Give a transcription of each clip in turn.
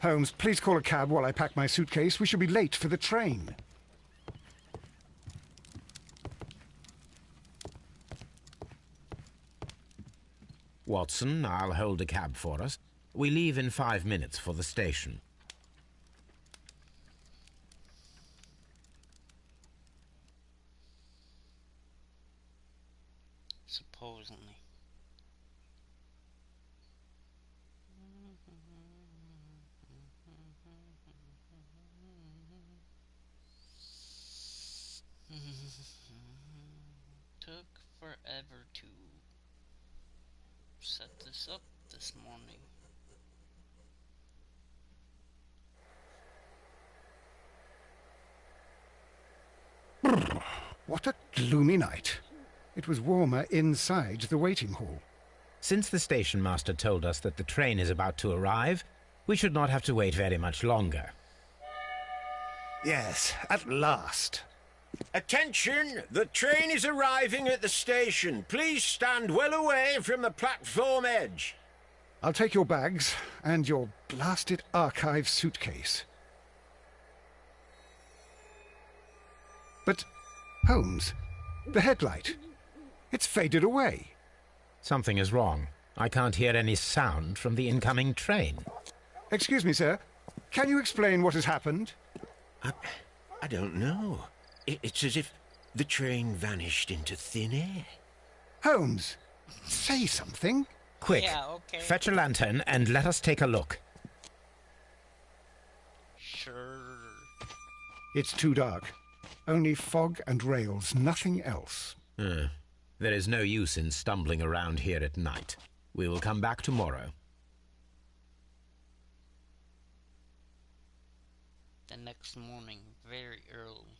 Holmes, please call a cab while I pack my suitcase. We shall be late for the train. Watson, I'll hold a cab for us. We leave in 5 minutes for the station. Supposedly. Took forever to set this up this morning. What a gloomy night. It was warmer inside the waiting hall. Since the station master told us that the train is about to arrive, we should not have to wait very much longer. Yes, at last. Attention! The train is arriving at the station. Please stand well away from the platform edge. I'll take your bags and your blasted archive suitcase. But, Holmes, the headlight, it's faded away. Something is wrong. I can't hear any sound from the incoming train. Excuse me, sir. Can you explain what has happened? I don't know. It's as if the train vanished into thin air. Holmes, say something. Quick, Yeah, okay. fetch a lantern and let us take a look. Sure. It's too dark. Only fog and rails, nothing else. There is no use in stumbling around here at night. We will come back tomorrow. The next morning, very early.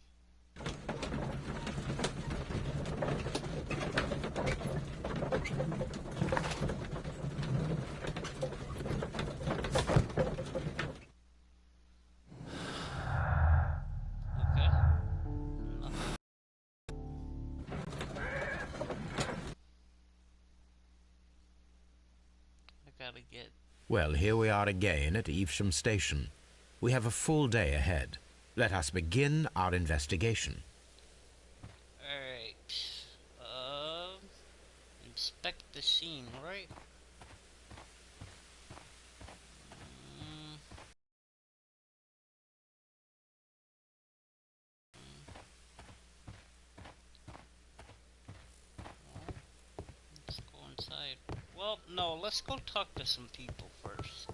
Okay. Nothing. I gotta get... Well, here we are again at Evesham Station. We have a full day ahead. Let us begin our investigation. Alright. Inspect the scene, right? Let's go inside. Well, no, let's go talk to some people first.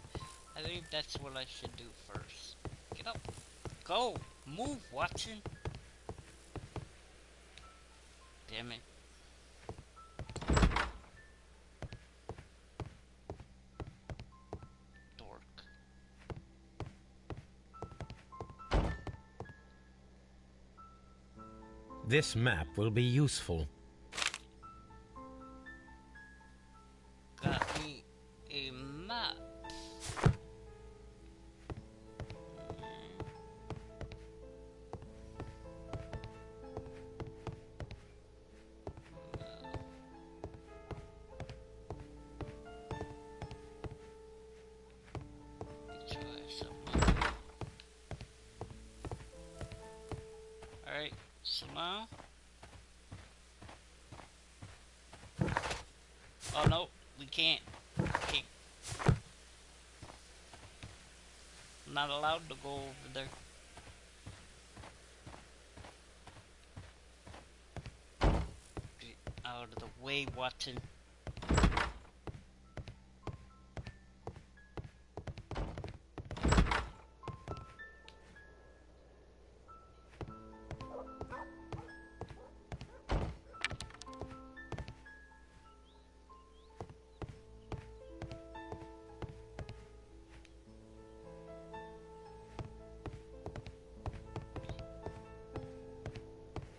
I think that's what I should do first. Get up. Go. Move, Watson. Damn it. Dork. This map will be useful. Got me a map. Alright, so now... Oh no, we can't. Okay. I'm not allowed to go over there. Get out of the way, Watson.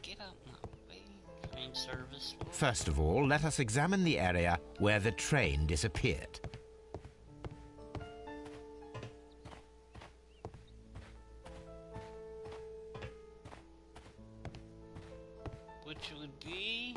Get out my way, train service. First of all, let us examine the area where the train disappeared. Which would be...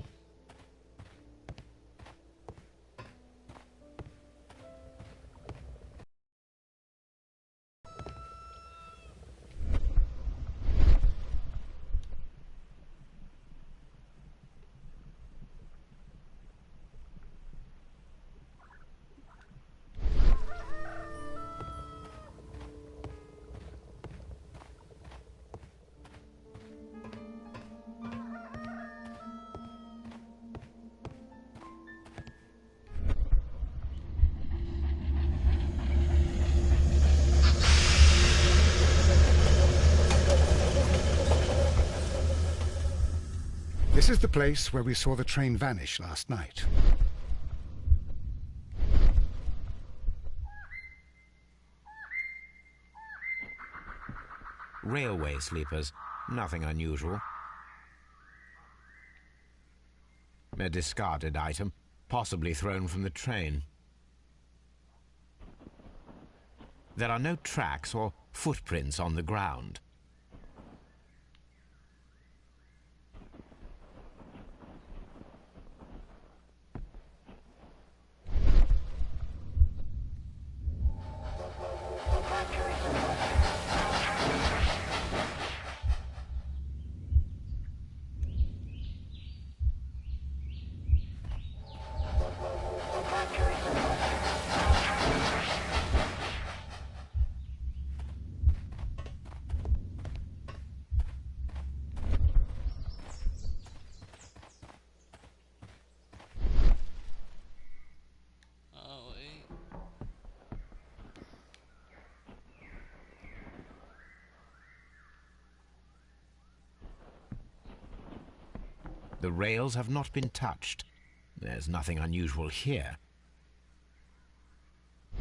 This is the place where we saw the train vanish last night. Railway sleepers, nothing unusual. A discarded item, possibly thrown from the train. There are no tracks or footprints on the ground. Oh, wait. The rails have not been touched. There's nothing unusual here.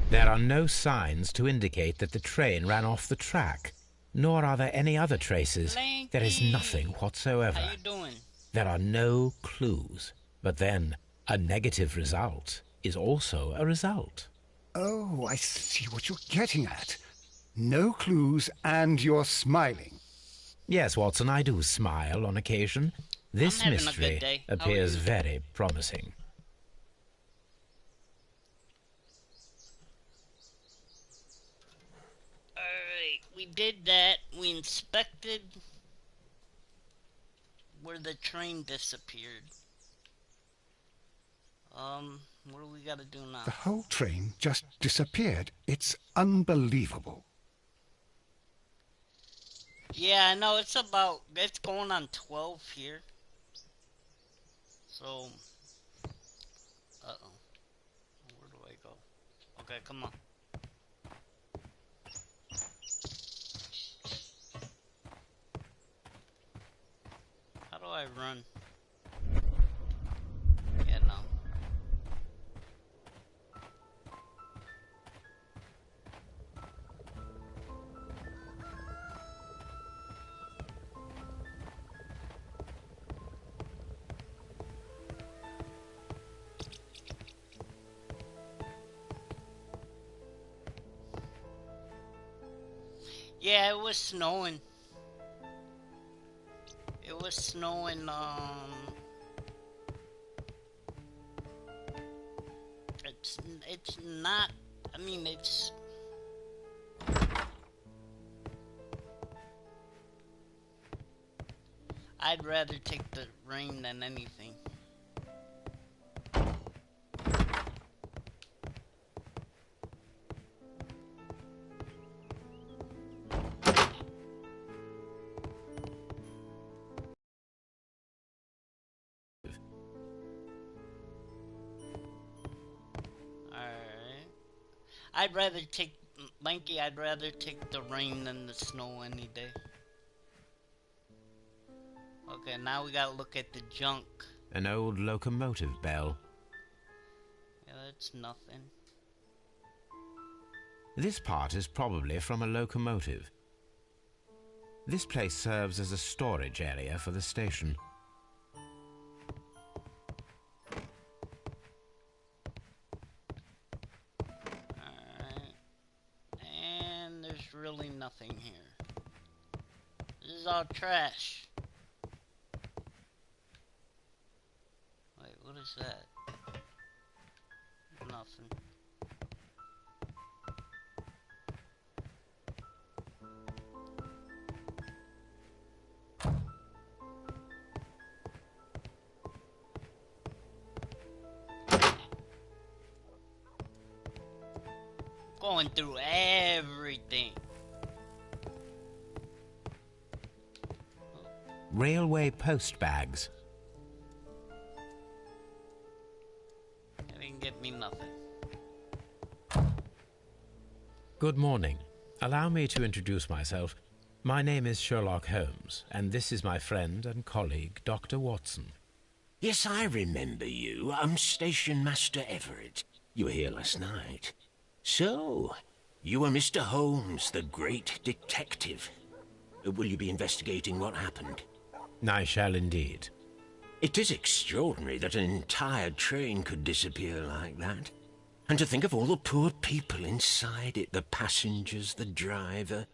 There are no signs to indicate that the train ran off the track, nor are there any other traces. Blanky. There is nothing whatsoever. How you doing? There are no clues. But then, a negative result is also a result. Oh, I see what you're getting at. No clues, and you're smiling. Yes, Watson, I do smile on occasion. This I'm having a good mystery day. How are appears you? very promising. Alright, we did that. We inspected where the train disappeared. What do we gotta do now? The whole train just disappeared. It's unbelievable. Yeah, I know, it's going on 12 here. So, uh-oh. Where do I go? Okay, come on. How do I run? Yeah, no. Yeah, it was snowing. It was snowing, it's not, I mean, it's... I'd rather take the rain than anything. I'd rather take, Lanky, I'd rather take the rain than the snow any day. Okay, now we gotta look at the junk. An old locomotive bell. Yeah, that's nothing. This part is probably from a locomotive. This place serves as a storage area for the station. Really nothing here. This is all trash. Wait, what is that? Nothing. Going through everything. Railway post bags. That didn't get me nothing. Good morning. Allow me to introduce myself. My name is Sherlock Holmes, and this is my friend and colleague, Dr. Watson. Yes, I remember you. I'm Station Master Everett. You were here last night. So, you are Mr. Holmes, the great detective. Will you be investigating what happened? I shall indeed. It is extraordinary that an entire train could disappear like that. And to think of all the poor people inside it, the passengers, the driver.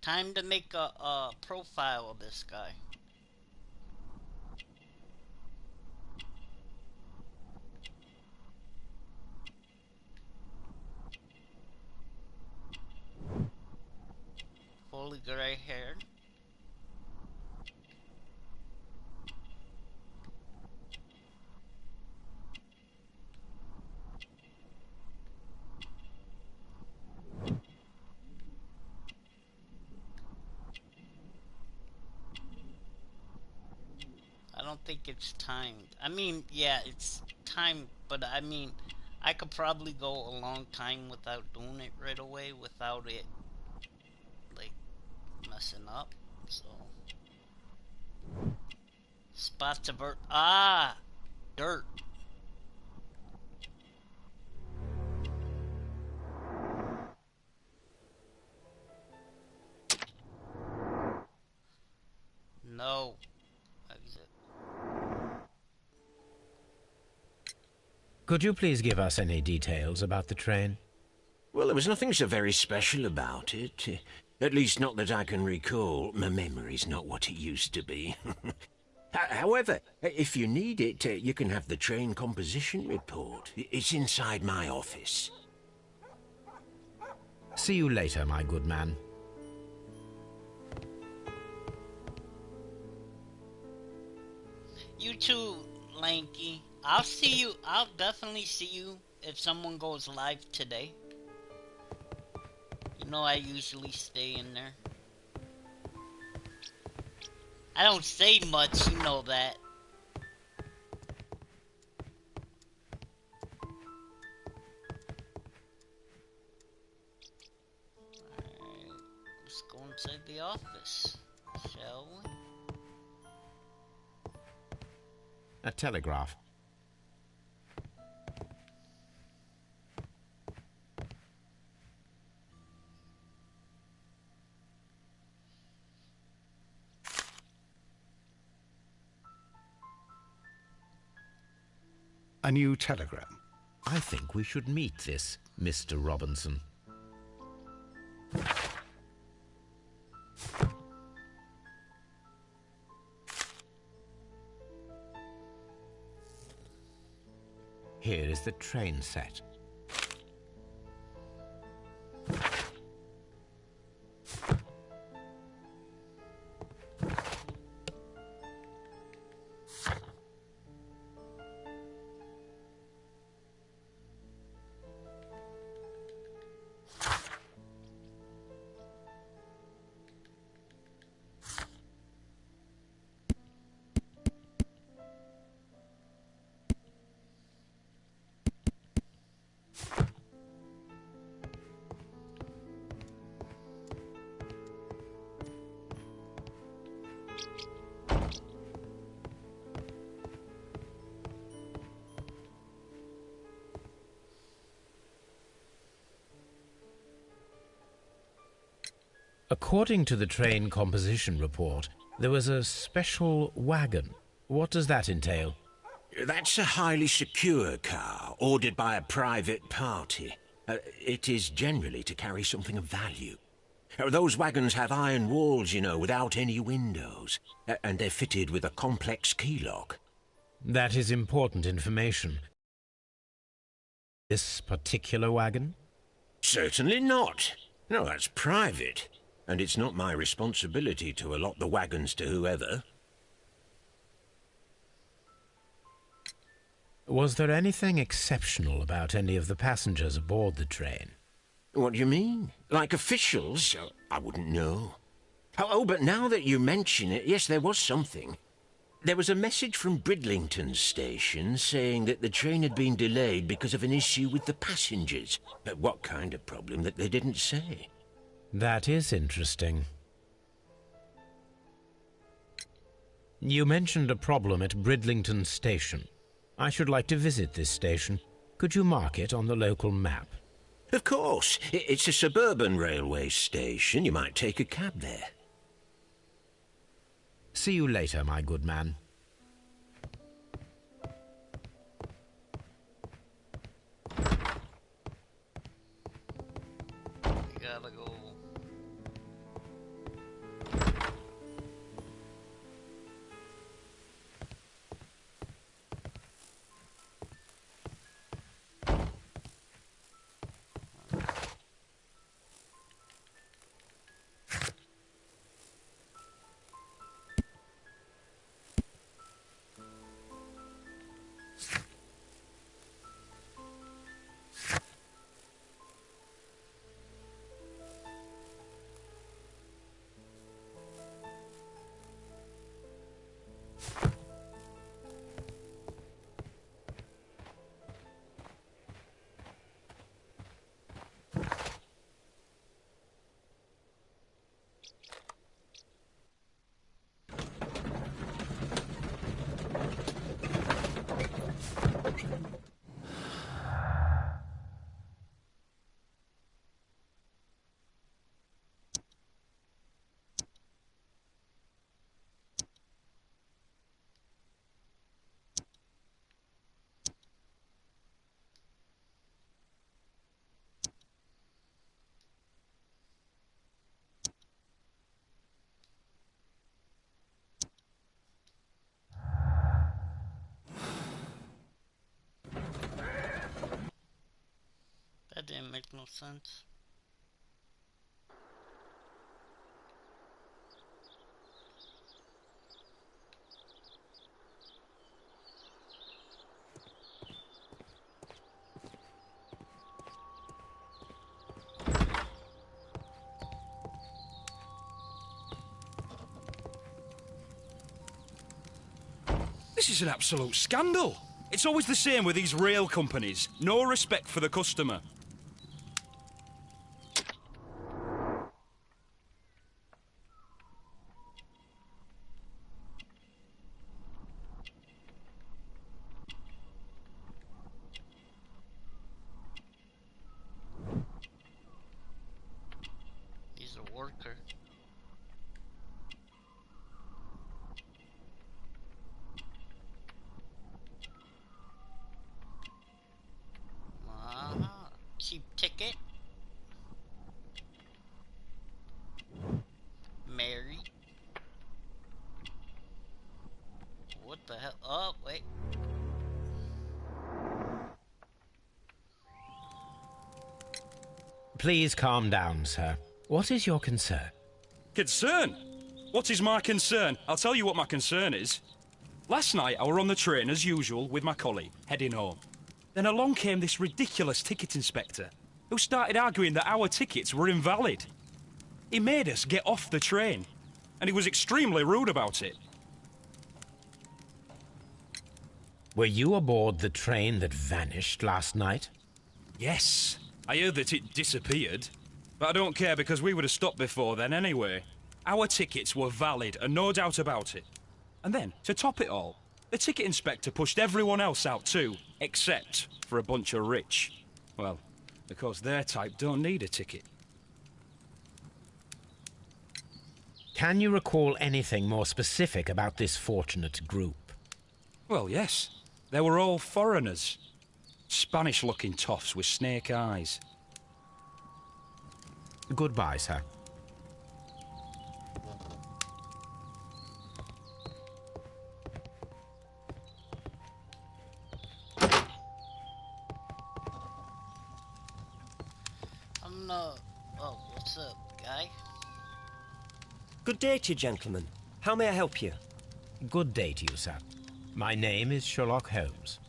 Time to make a profile of this guy. Fully gray haired. I don't think it's timed. I mean, yeah, it's timed, but I mean, I could probably go a long time without doing it right away without it, like, messing up, so. Spots of earth. Ah! Dirt. No. Exit. Could you please give us any details about the train? Well, there was nothing so very special about it. At least not that I can recall. My memory's not what it used to be. However, if you need it, you can have the train composition report. It's inside my office. See you later, my good man. You too, Lanky. I'll see you. I'll definitely see you if someone goes live today. You know I usually stay in there. I don't say much, you know that. Alright, let's go inside the office, shall we? A telegraph. A new telegram. I think we should meet this Mr. Robinson. Here is the train set. According to the train composition report, there was a special wagon. What does that entail? That's a highly secure car, ordered by a private party. It is generally to carry something of value. Those wagons have iron walls, you know, without any windows. And they're fitted with a complex key lock. That is important information. This particular wagon? Certainly not. No, that's private. And it's not my responsibility to allot the wagons to whoever. Was there anything exceptional about any of the passengers aboard the train? What do you mean? Like officials? I wouldn't know. Oh, but now that you mention it, yes, there was something. There was a message from Bridlington station saying that the train had been delayed because of an issue with the passengers. But what kind of problem that they didn't say? That is interesting. You mentioned a problem at Bridlington station. I should like to visit this station. Could you mark it on the local map? Of course. It's a suburban railway station. You might take a cab there. See you later, my good man. We gotta go. That didn't make no sense. This is an absolute scandal. It's always the same with these rail companies. No respect for the customer. He's a worker. Cheap ticket. Mary. What the hell? Oh, wait. Please calm down, sir. What is your concern? Concern? What is my concern? I'll tell you what my concern is. Last night I were on the train as usual with my colleague, heading home. Then along came this ridiculous ticket inspector, who started arguing that our tickets were invalid. He made us get off the train, and he was extremely rude about it. Were you aboard the train that vanished last night? Yes, I heard that it disappeared, but I don't care because we would have stopped before then anyway. Our tickets were valid, and no doubt about it. And then, to top it all, the ticket inspector pushed everyone else out too, except for a bunch of rich. Well, because their type don't need a ticket. Can you recall anything more specific about this fortunate group? Well, yes. They were all foreigners. Spanish-looking toffs with snake eyes. Goodbye, sir. Oh, what's up, guy? Good day to you, gentlemen. How may I help you? Good day to you, sir. My name is Sherlock Holmes.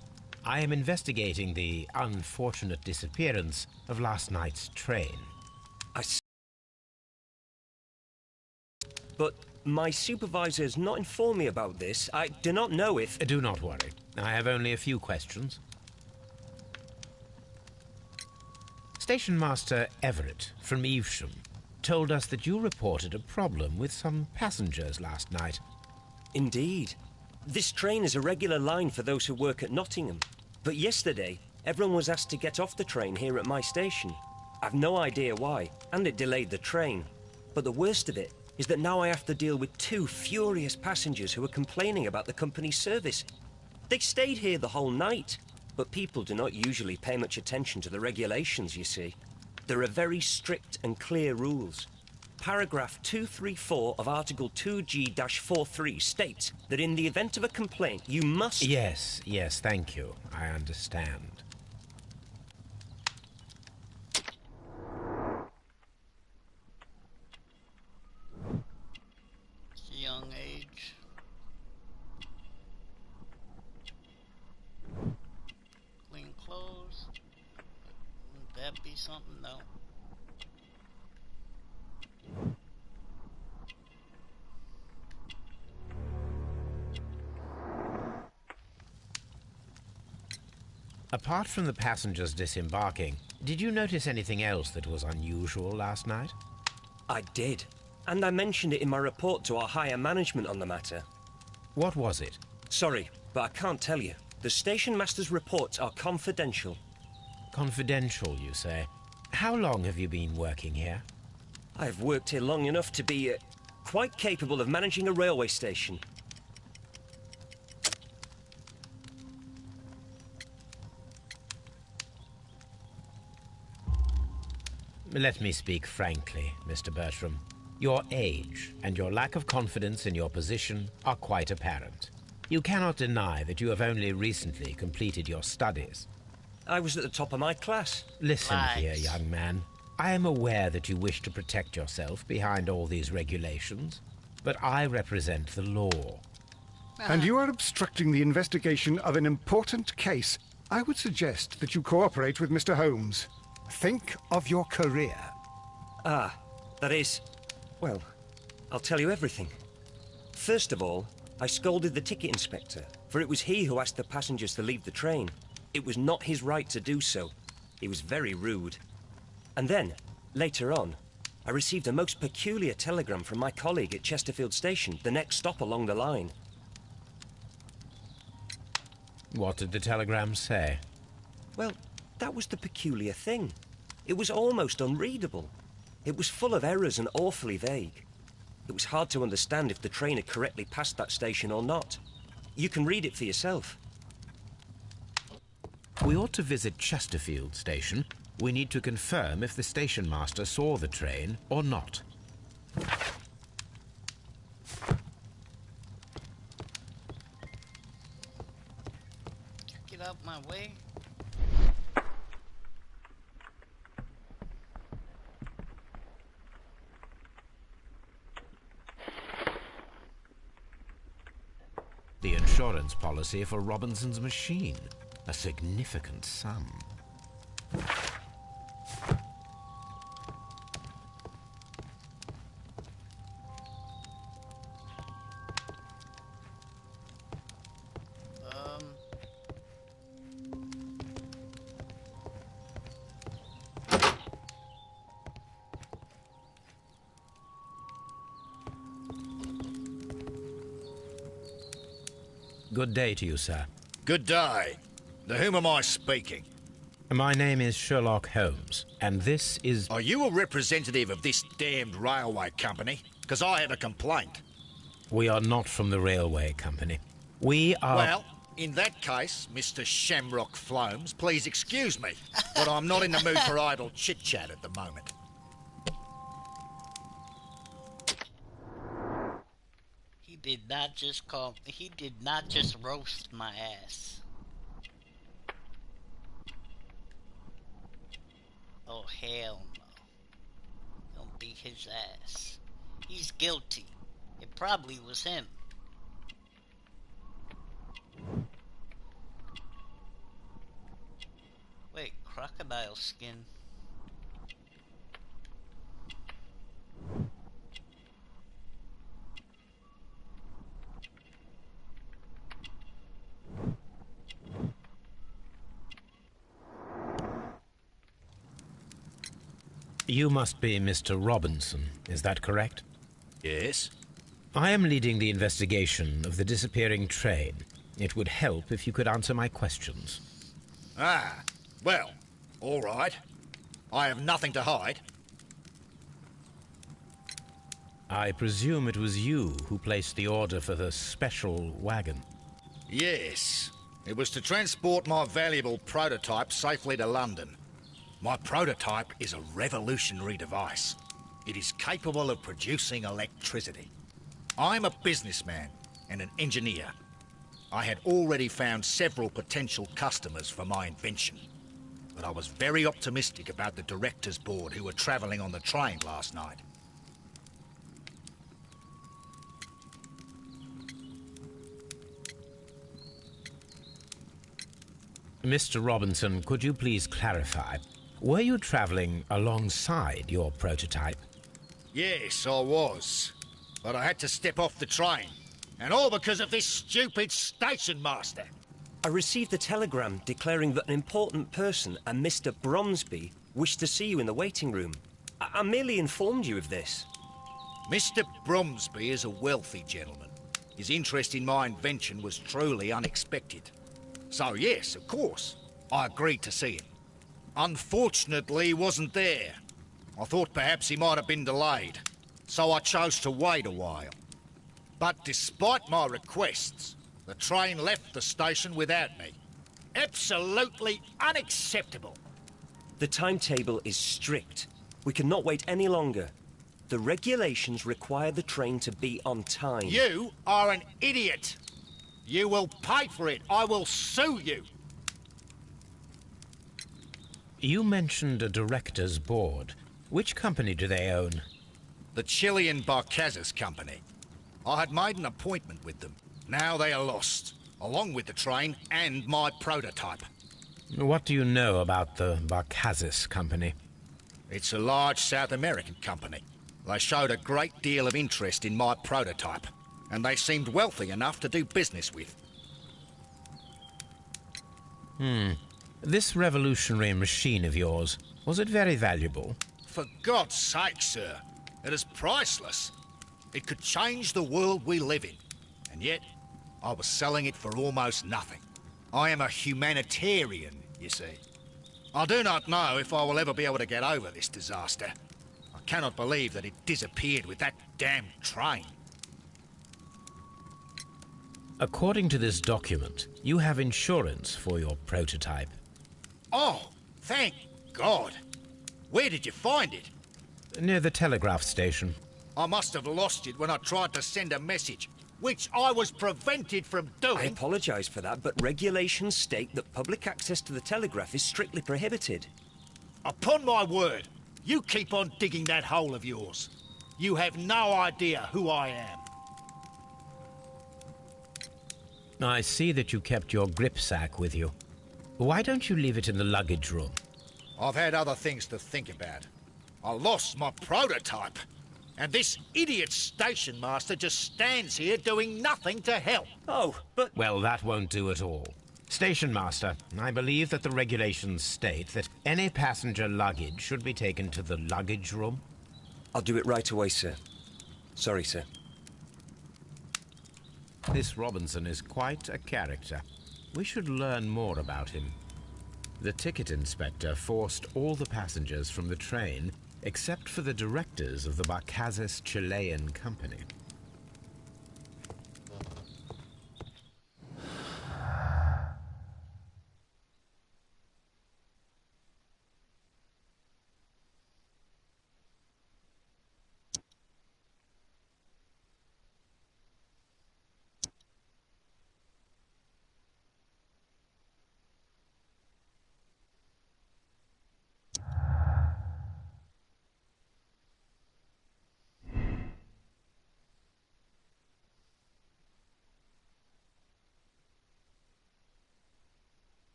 I am investigating the unfortunate disappearance of last night's train. But My supervisor has not informed me about this. I do not know if... Do not worry. I have only a few questions. Station Master Everett from Evesham told us that you reported a problem with some passengers last night. Indeed. This train is a regular line for those who work at Nottingham. But yesterday, everyone was asked to get off the train here at my station. I've no idea why, and it delayed the train. But the worst of it is that now I have to deal with 2 furious passengers who are complaining about the company's service. They stayed here the whole night, but people do not usually pay much attention to the regulations, you see. There are very strict and clear rules. Paragraph 234 of Article 2G-43 states that in the event of a complaint, you must... Yes, thank you. I understand. It's a young age. Clean clothes. Wouldn't that be something? No. Apart from the passengers disembarking, did you notice anything else that was unusual last night? I did. And I mentioned it in my report to our higher management on the matter. What was it? Sorry, but I can't tell you. The station master's reports are confidential. Confidential, you say? How long have you been working here? I've worked here long enough to be quite capable of managing a railway station. Let me speak frankly, Mr. Bertram. Your age and your lack of confidence in your position are quite apparent. You cannot deny that you have only recently completed your studies. I was at the top of my class. Listen Lies. here, young man. I am aware that you wish to protect yourself behind all these regulations, but I represent the law. And you are obstructing the investigation of an important case. I would suggest that you cooperate with Mr. Holmes. Think of your career. Ah, that is... Well, I'll tell you everything. First of all, I scolded the ticket inspector, for it was he who asked the passengers to leave the train. It was not his right to do so. He was very rude. And then, later on, I received a most peculiar telegram from my colleague at Chesterfield Station, the next stop along the line. What did the telegram say? Well, that was the peculiar thing. It was almost unreadable. It was full of errors and awfully vague. It was hard to understand if the train had correctly passed that station or not. You can read it for yourself. We ought to visit Chesterfield Station. We need to confirm if the station master saw the train or not. Get out my way. The insurance policy for Robinson's machine. A significant sum. Good day to you, sir. Good day. To whom am I speaking? My name is Sherlock Holmes, and this is... Are you a representative of this damned railway company? Because I have a complaint. We are not from the railway company. We are... Well, in that case, Mr. Shamrock Flomes, please excuse me, but I'm not in the mood for idle chit-chat at the moment. He did not just roast my ass. Oh, hell no. Don't beat his ass. He's guilty. It probably was him. Wait, crocodile skin. You must be Mr. Robinson, is that correct? Yes? I am leading the investigation of the disappearing train. It would help if you could answer my questions. Ah, well, all right. I have nothing to hide. I presume it was you who placed the order for the special wagon. Yes. It was to transport my valuable prototype safely to London. My prototype is a revolutionary device. It is capable of producing electricity. I'm a businessman and an engineer. I had already found several potential customers for my invention. But I was very optimistic about the directors' board who were travelling on the train last night. Mr. Robinson, could you please clarify? Were you travelling alongside your prototype? Yes, I was. But I had to step off the train. And all because of this stupid station master. I received a telegram declaring that an important person, a Mr. Bromsby, wished to see you in the waiting room. I merely informed you of this. Mr. Bromsby is a wealthy gentleman. His interest in my invention was truly unexpected. So yes, of course, I agreed to see him. Unfortunately, he wasn't there. I thought perhaps he might have been delayed, so I chose to wait a while. But despite my requests, the train left the station without me. Absolutely unacceptable. The timetable is strict. We cannot wait any longer. The regulations require the train to be on time. You are an idiot. You will pay for it. I will sue you. You mentioned a director's board. Which company do they own? The Chilean Barcazas Company. I had made an appointment with them. Now they are lost, along with the train and my prototype. What do you know about the Barcazas Company? It's a large South American company. They showed a great deal of interest in my prototype, and they seemed wealthy enough to do business with. This revolutionary machine of yours, was it very valuable? For God's sake, sir, it is priceless. It could change the world we live in, and yet I was selling it for almost nothing. I am a humanitarian, you see. I do not know if I will ever be able to get over this disaster. I cannot believe that it disappeared with that damn train. According to this document, you have insurance for your prototype. Oh, thank God. Where did you find it? Near the telegraph station. I must have lost it when I tried to send a message, which I was prevented from doing. I apologise for that, but regulations state that public access to the telegraph is strictly prohibited. Upon my word, you keep on digging that hole of yours. You have no idea who I am. I see that you kept your gripsack with you. Why don't you leave it in the luggage room? I've had other things to think about. I lost my prototype, and this idiot station master just stands here doing nothing to help. Oh, but... Well, that won't do at all. Station master, I believe that the regulations state that any passenger luggage should be taken to the luggage room. I'll do it right away, sir. Sorry, sir. This Robinson is quite a character. We should learn more about him. The ticket inspector forced all the passengers from the train except for the directors of the Barcazas Chilean Company.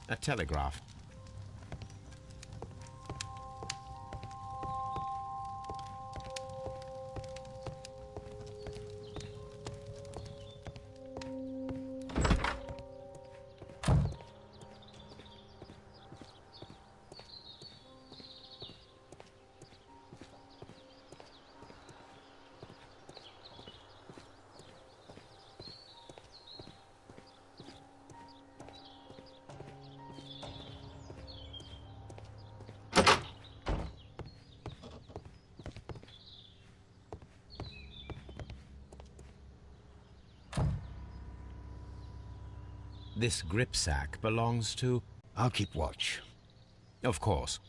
A telegraph. This gripsack belongs to... I'll keep watch. Of course.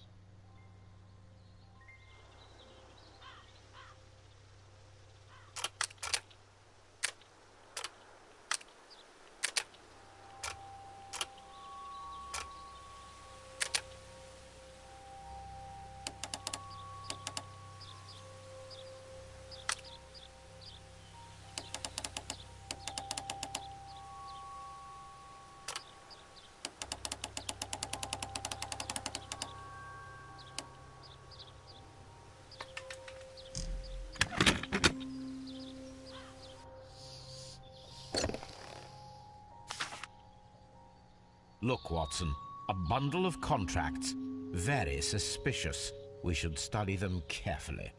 Look, Watson, a bundle of contracts. Very suspicious. We should study them carefully.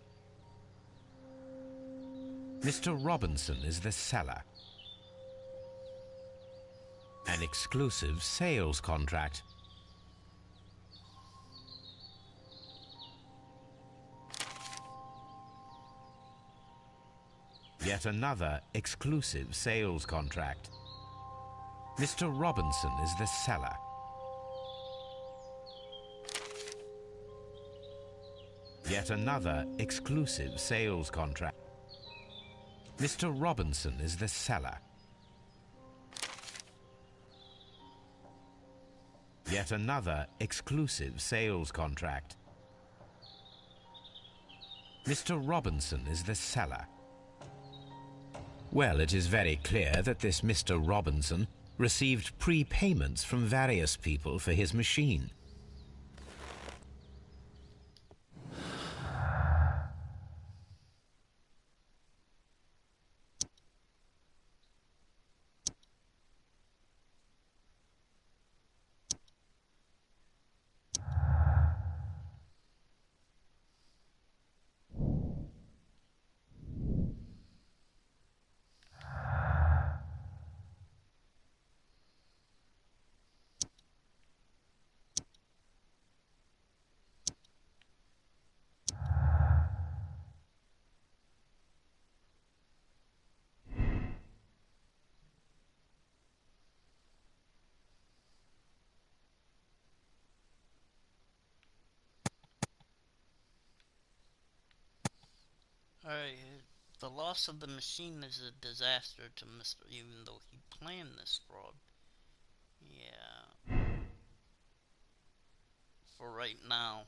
Mr. Robinson is the seller. An exclusive sales contract. Yet another exclusive sales contract. Mr. Robinson is the seller. Yet another exclusive sales contract. Mr. Robinson is the seller. Yet another exclusive sales contract. Mr. Robinson is the seller. Well, it is very clear that this Mr. Robinson received prepayments from various people for his machine. Alright, the loss of the machine is a disaster to Mr. even though he planned this fraud. Yeah. For right now.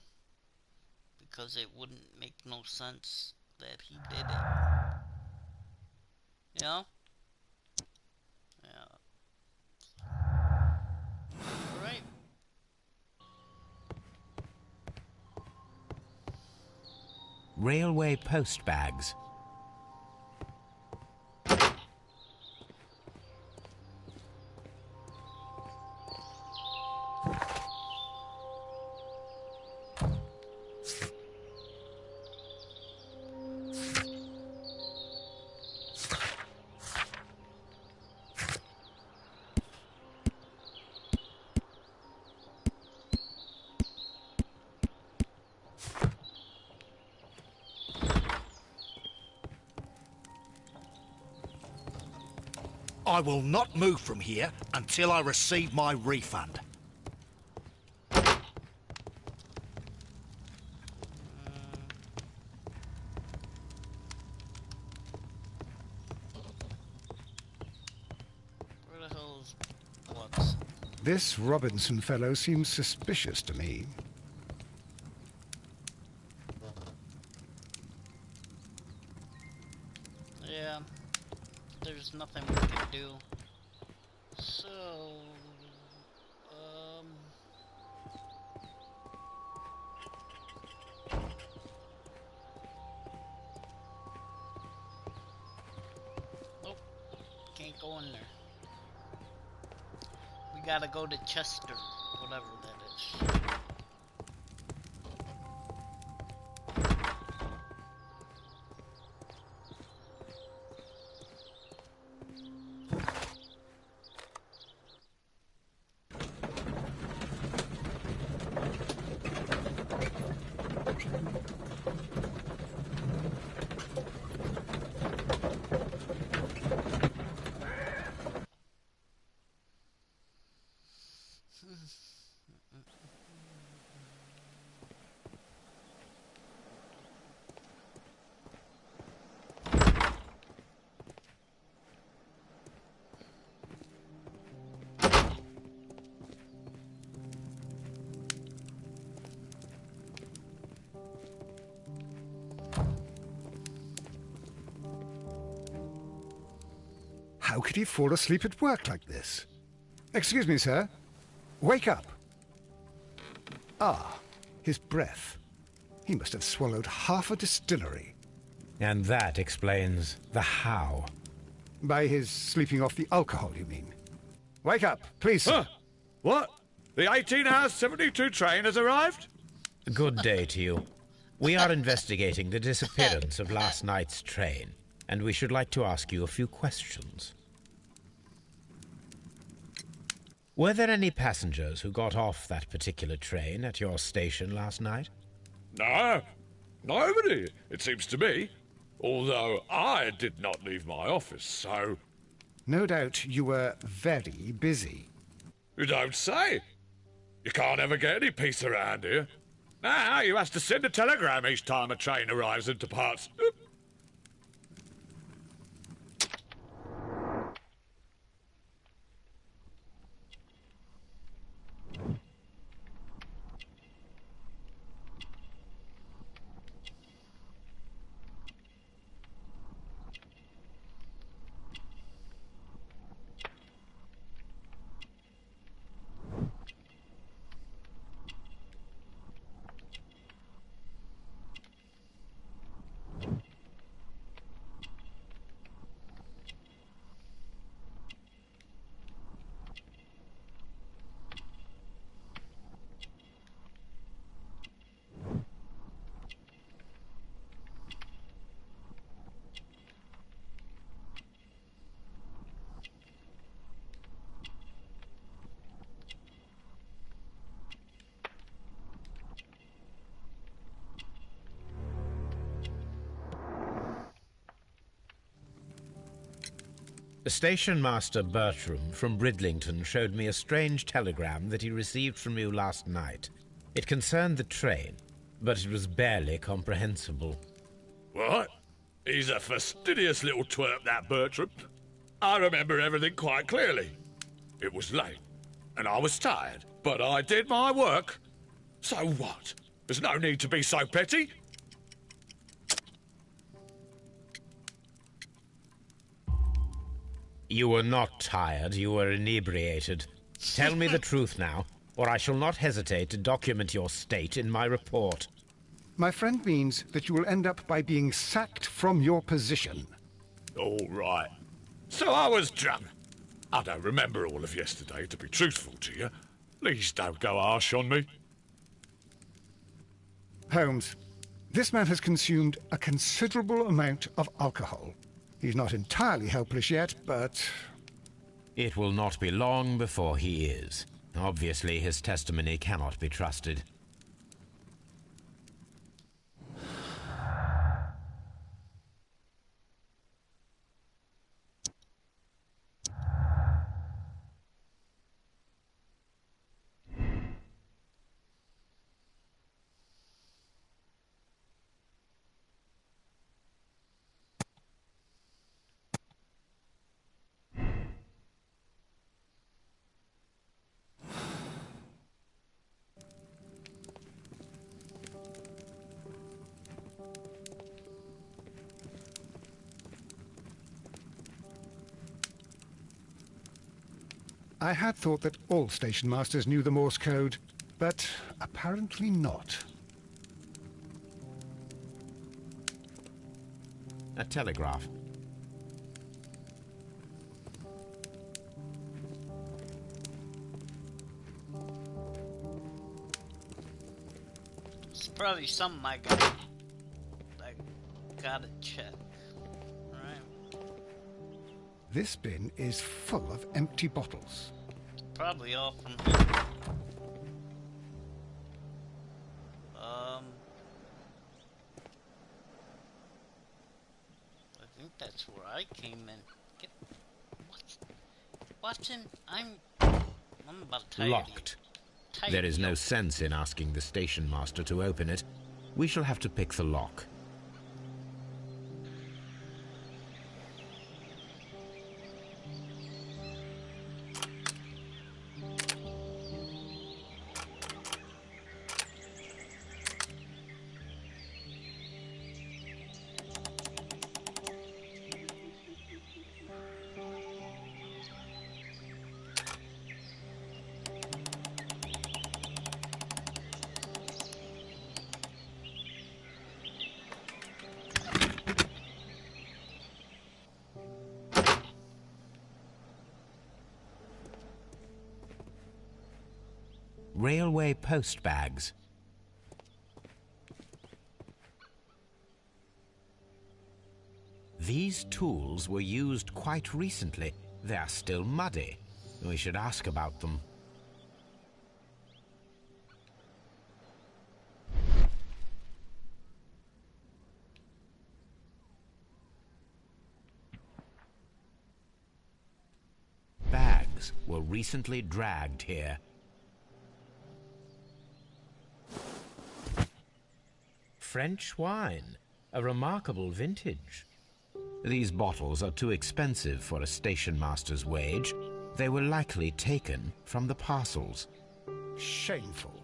Because it wouldn't make no sense that he did it. Yeah? Yeah. Alright. Railway post bags. I will not move from here until I receive my refund. Where the hell is Watson? This Robinson fellow seems suspicious to me. Yeah, there's nothing we can do. So, going there. We gotta go to Chester, whatever that is. How could he fall asleep at work like this? Excuse me, sir. Wake up. Ah, his breath. He must have swallowed half a distillery. And that explains the how. By his sleeping off the alcohol, you mean? Wake up, please, sir. Huh? What? The 18 hours 72 train has arrived? Good day to you. We are investigating the disappearance of last night's train, and we should like to ask you a few questions. Were there any passengers who got off that particular train at your station last night? No, nobody, it seems to me. Although I did not leave my office, so... No doubt you were very busy. You don't say. You can't ever get any peace around here. Now you have to send a telegram each time a train arrives and departs. Station Master Bertram from Bridlington showed me a strange telegram that he received from you last night. It concerned the train, but it was barely comprehensible. What? He's a fastidious little twerp, that Bertram. I remember everything quite clearly. It was late, and I was tired, but I did my work. So what? There's no need to be so petty. You were not tired, you were inebriated. Tell me the truth now, or I shall not hesitate to document your state in my report. My friend means that you will end up by being sacked from your position. All right. So I was drunk. I don't remember all of yesterday, to be truthful to you. Please don't go harsh on me. Holmes, this man has consumed a considerable amount of alcohol. He's not entirely helpless yet, but... It will not be long before he is. Obviously, his testimony cannot be trusted. I had thought that all station masters knew the Morse code, but apparently not. A telegraph. probably something I gotta check. Alright. This bin is full of empty bottles. Probably all from him. I think that's where I came in. Watson, I'm about tired. Locked. There is no sense in asking the station master to open it. We shall have to pick the lock. Railway post bags. These tools were used quite recently. They are still muddy. We should ask about them. Bags were recently dragged here. French wine, a remarkable vintage. These bottles are too expensive for a station master's wage. They were likely taken from the parcels. Shameful.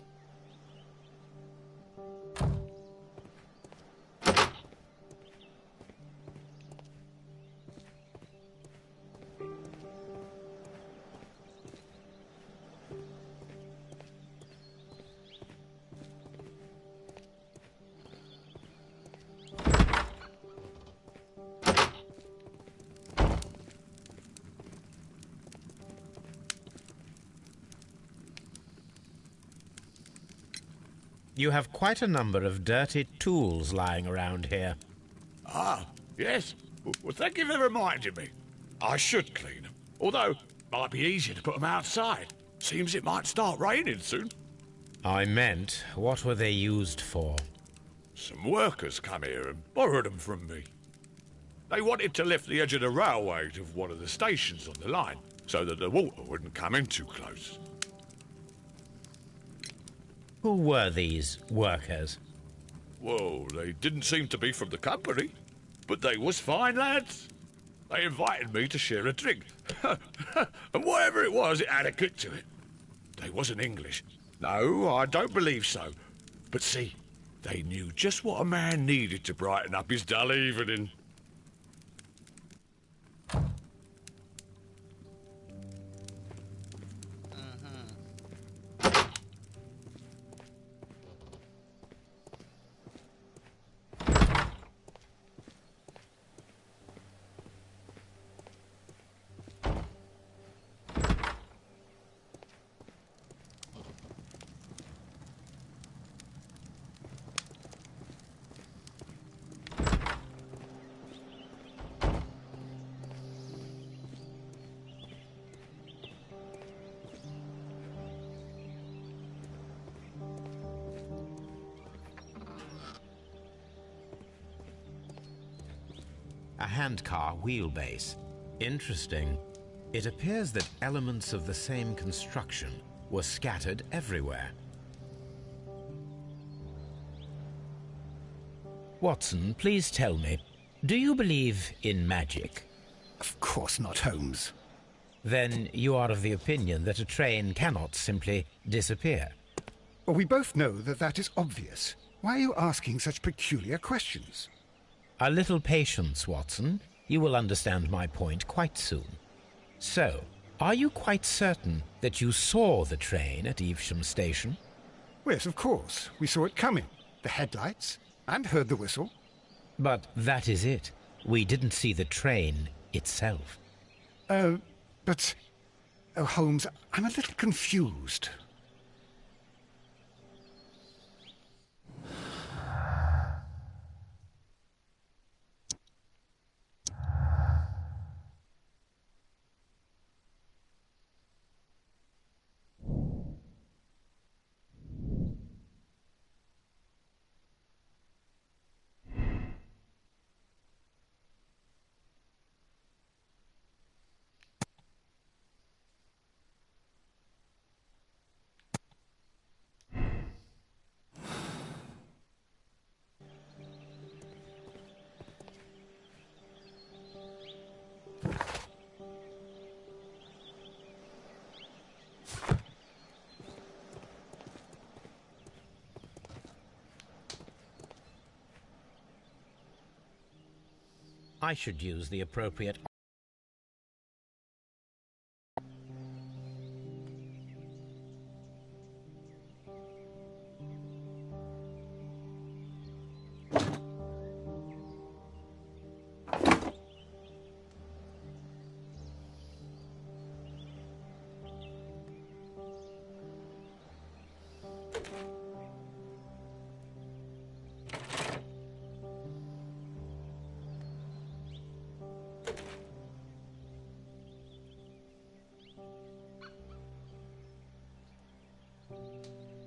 You have quite a number of dirty tools lying around here. Ah, yes. Well, thank you for reminding me. I should clean them. Although, it might be easier to put them outside. Seems it might start raining soon. I meant, what were they used for? Some workers come here and borrowed them from me. They wanted to lift the edge of the railway to one of the stations on the line, so that the water wouldn't come in too close. Who were these workers? Well, they didn't seem to be from the company, but they was fine lads. They invited me to share a drink. And whatever it was, it had a kick to it. They wasn't English. No, I don't believe so. But see, they knew just what a man needed to brighten up his dull evening. A handcar wheelbase. Interesting. It appears that elements of the same construction were scattered everywhere. Watson, please tell me, do you believe in magic? Of course not, Holmes. Then you are of the opinion that a train cannot simply disappear. Well, we both know that that is obvious. Why are you asking such peculiar questions? A little patience, Watson. You will understand my point quite soon. So, are you quite certain that you saw the train at Evesham Station? Yes, of course. We saw it coming. The headlights, and heard the whistle. But that is it. We didn't see the train itself. But... Oh, Holmes, I'm a little confused. I should use the appropriate...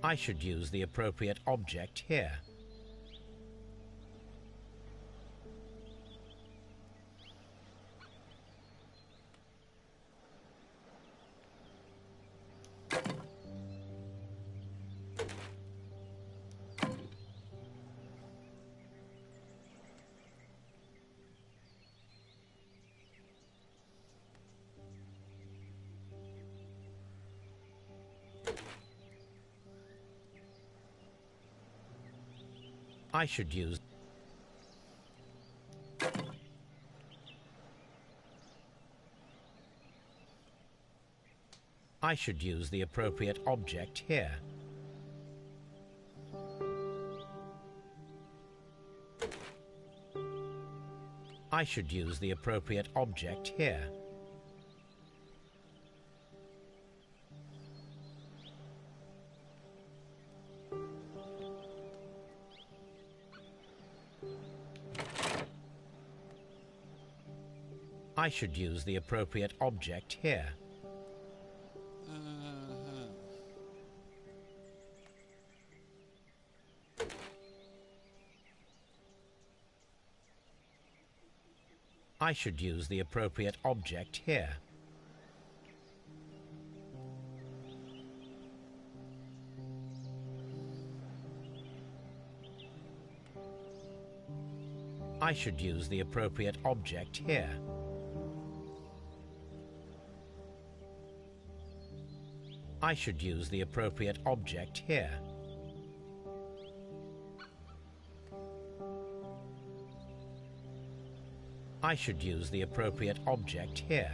I should use the appropriate object here. I should use... I should use the appropriate object here. I should use the appropriate object here. I should use the appropriate object here. I should use the appropriate object here. I should use the appropriate object here. I should use the appropriate object here. I should use the appropriate object here.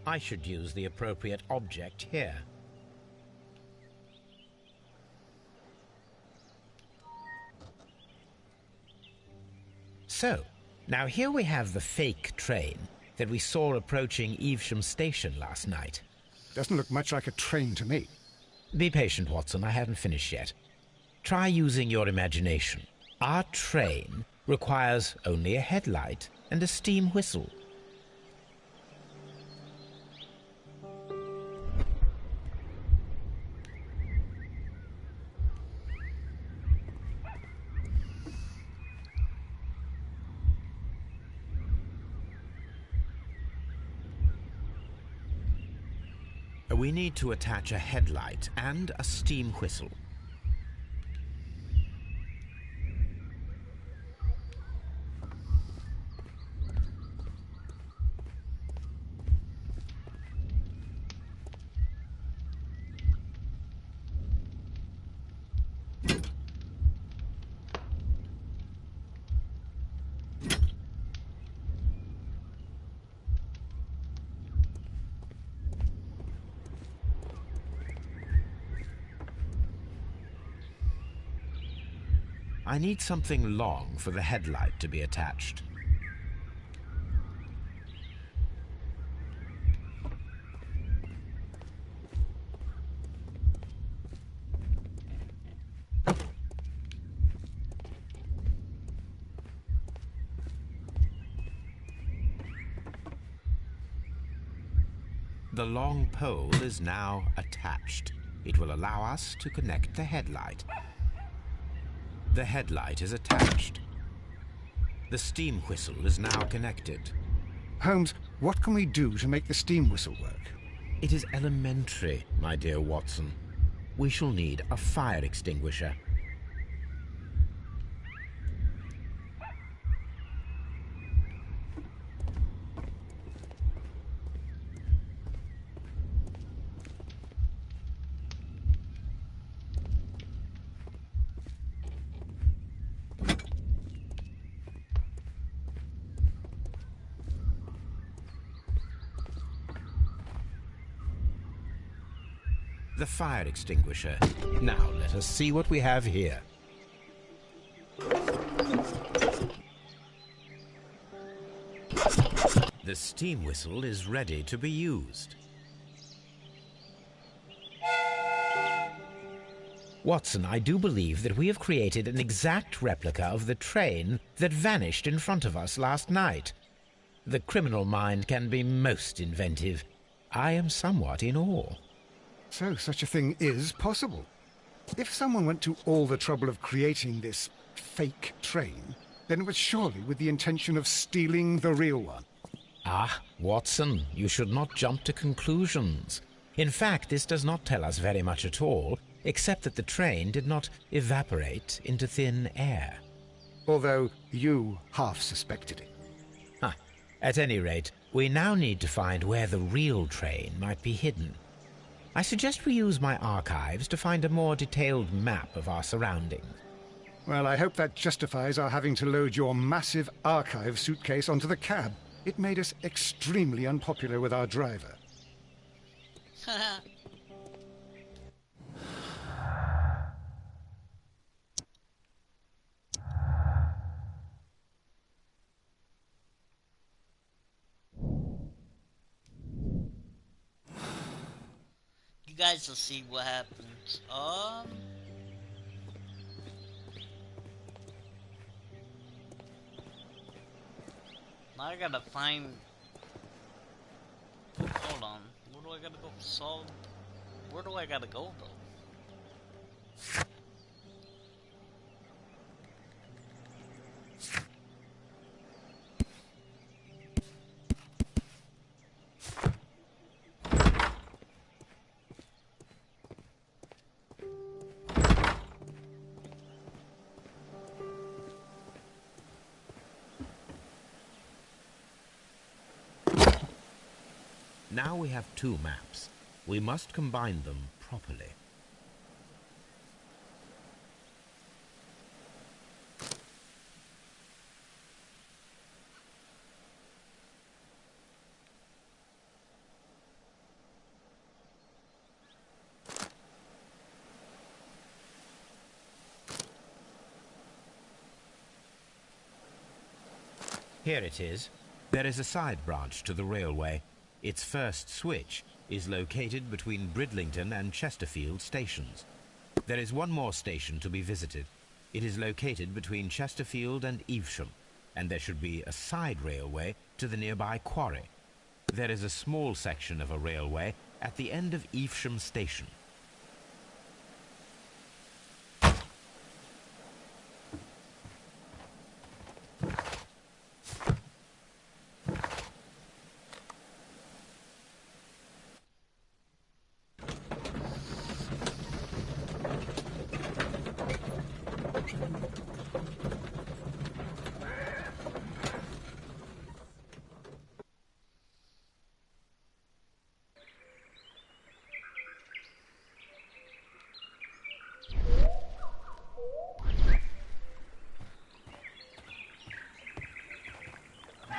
I should use the appropriate object here. So, now here we have the fake train that we saw approaching Evesham Station last night. Doesn't look much like a train to me. Be patient, Watson, I haven't finished yet. Try using your imagination. Our train requires only a headlight and a steam whistle. We need to attach a headlight and a steam whistle. I need something long for the headlight to be attached. The long pole is now attached. It will allow us to connect the headlight. The headlight is attached. The steam whistle is now connected. Holmes, what can we do to make the steam whistle work? It is elementary, my dear Watson. We shall need a fire extinguisher. The fire extinguisher. Now let us see what we have here. The steam whistle is ready to be used. Watson, I do believe that we have created an exact replica of the train that vanished in front of us last night. The criminal mind can be most inventive. I am somewhat in awe. So such a thing is possible. If someone went to all the trouble of creating this fake train, then it was surely with the intention of stealing the real one. Ah, Watson, you should not jump to conclusions. In fact, this does not tell us very much at all, except that the train did not evaporate into thin air. Although you half suspected it. At any rate, we now need to find where the real train might be hidden. I suggest we use my archives to find a more detailed map of our surroundings. Well, I hope that justifies our having to load your massive archive suitcase onto the cab. It made us extremely unpopular with our driver. You guys will see what happens. Now I gotta find. Hold on. Where do I gotta go? Solve. Where do I gotta go though? Now we have two maps. We must combine them properly. Here it is. There is a side branch to the railway. Its first switch is located between Bridlington and Chesterfield stations. There is one more station to be visited. It is located between Chesterfield and Evesham, and there should be a side railway to the nearby quarry. There is a small section of a railway at the end of Evesham station.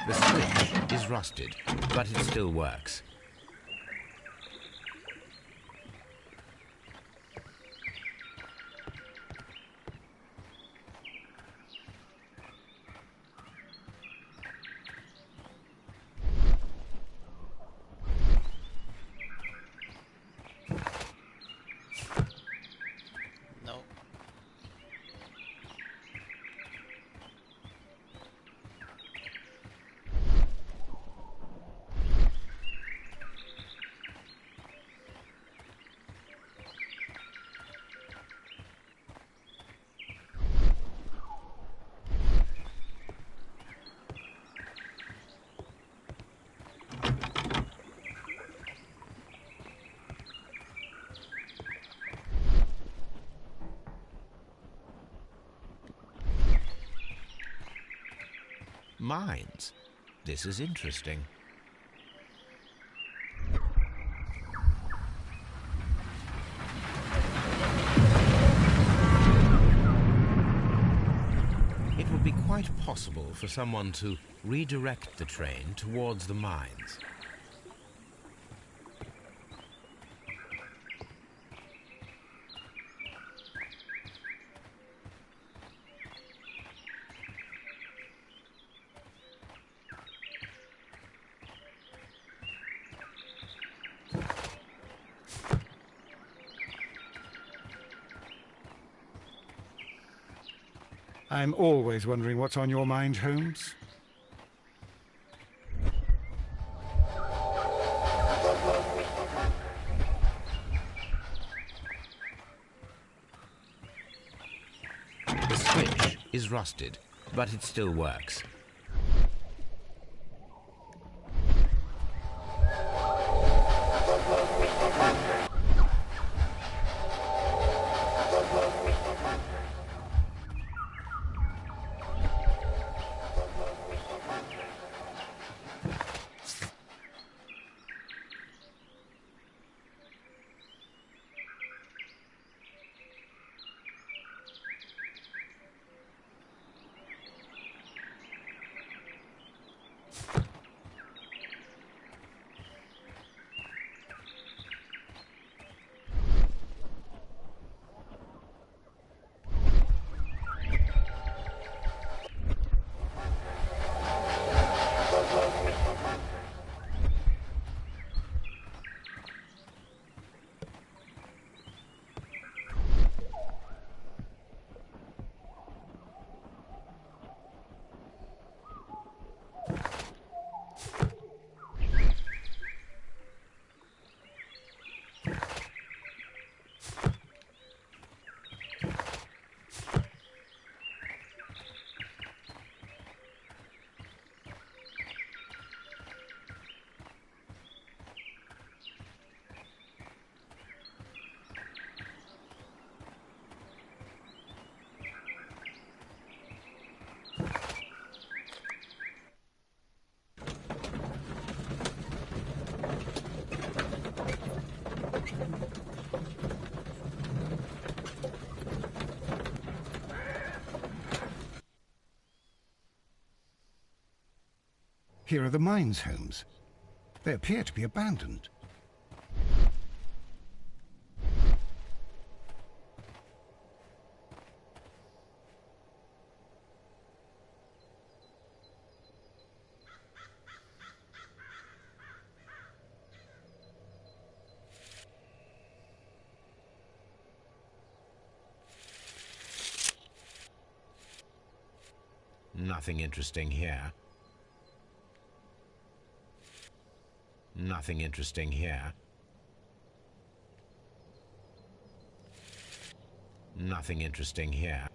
The switch is rusted, but it still works. Mines. This is interesting. It would be quite possible for someone to redirect the train towards the mines. I'm always wondering what's on your mind, Holmes. The switch is rusted, but it still works. Here are the mines, Holmes. They appear to be abandoned. Nothing interesting here. Nothing interesting here. Nothing interesting here.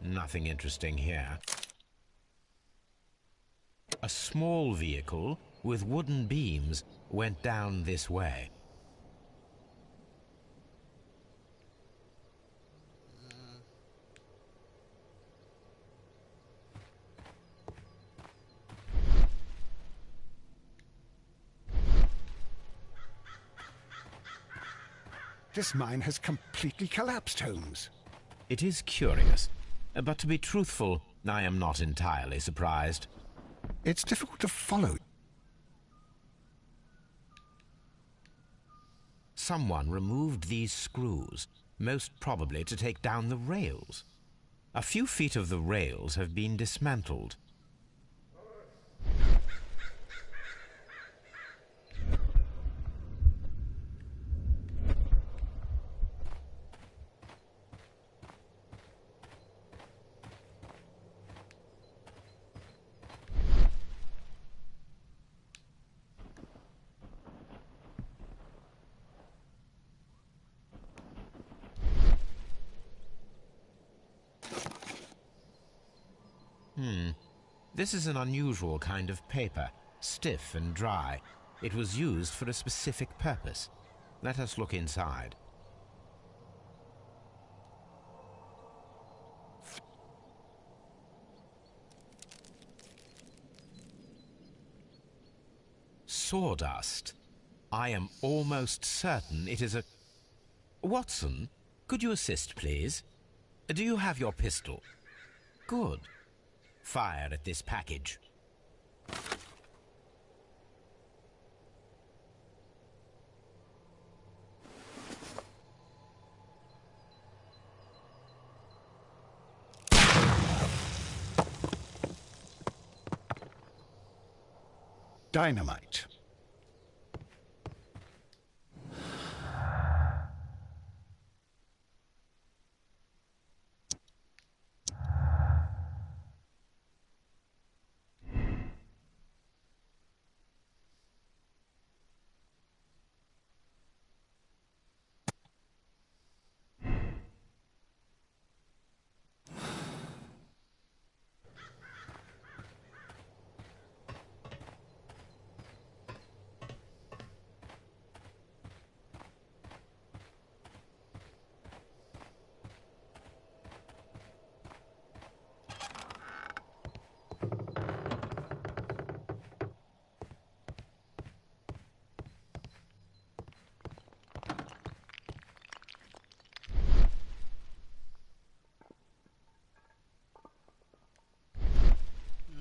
Nothing interesting here. A small vehicle with wooden beams went down this way. This mine has completely collapsed, Holmes. It is curious, but to be truthful, I am not entirely surprised. It's difficult to follow. Someone removed these screws, most probably to take down the rails. A few feet of the rails have been dismantled. This is an unusual kind of paper, stiff and dry. It was used for a specific purpose. Let us look inside. Sawdust. I am almost certain it is a... Watson, could you assist, please? Do you have your pistol? Good. Fire at this package. Dynamite.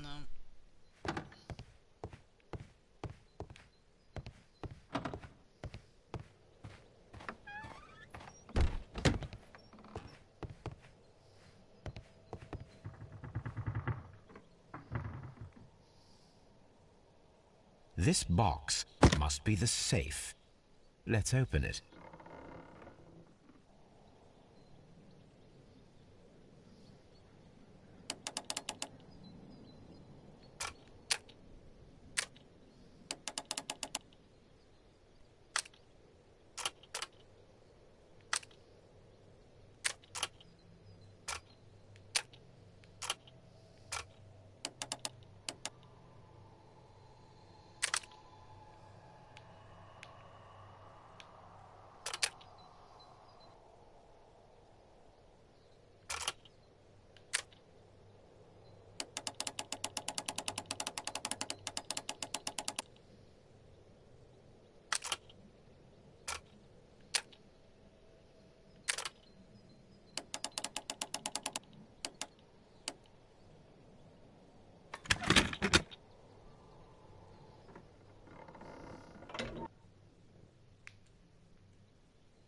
No. This box must be the safe. Let's open it.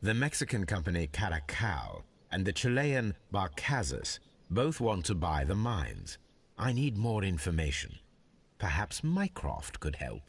The Mexican company Caracal and the Chilean Barcazas both want to buy the mines. I need more information. Perhaps Mycroft could help.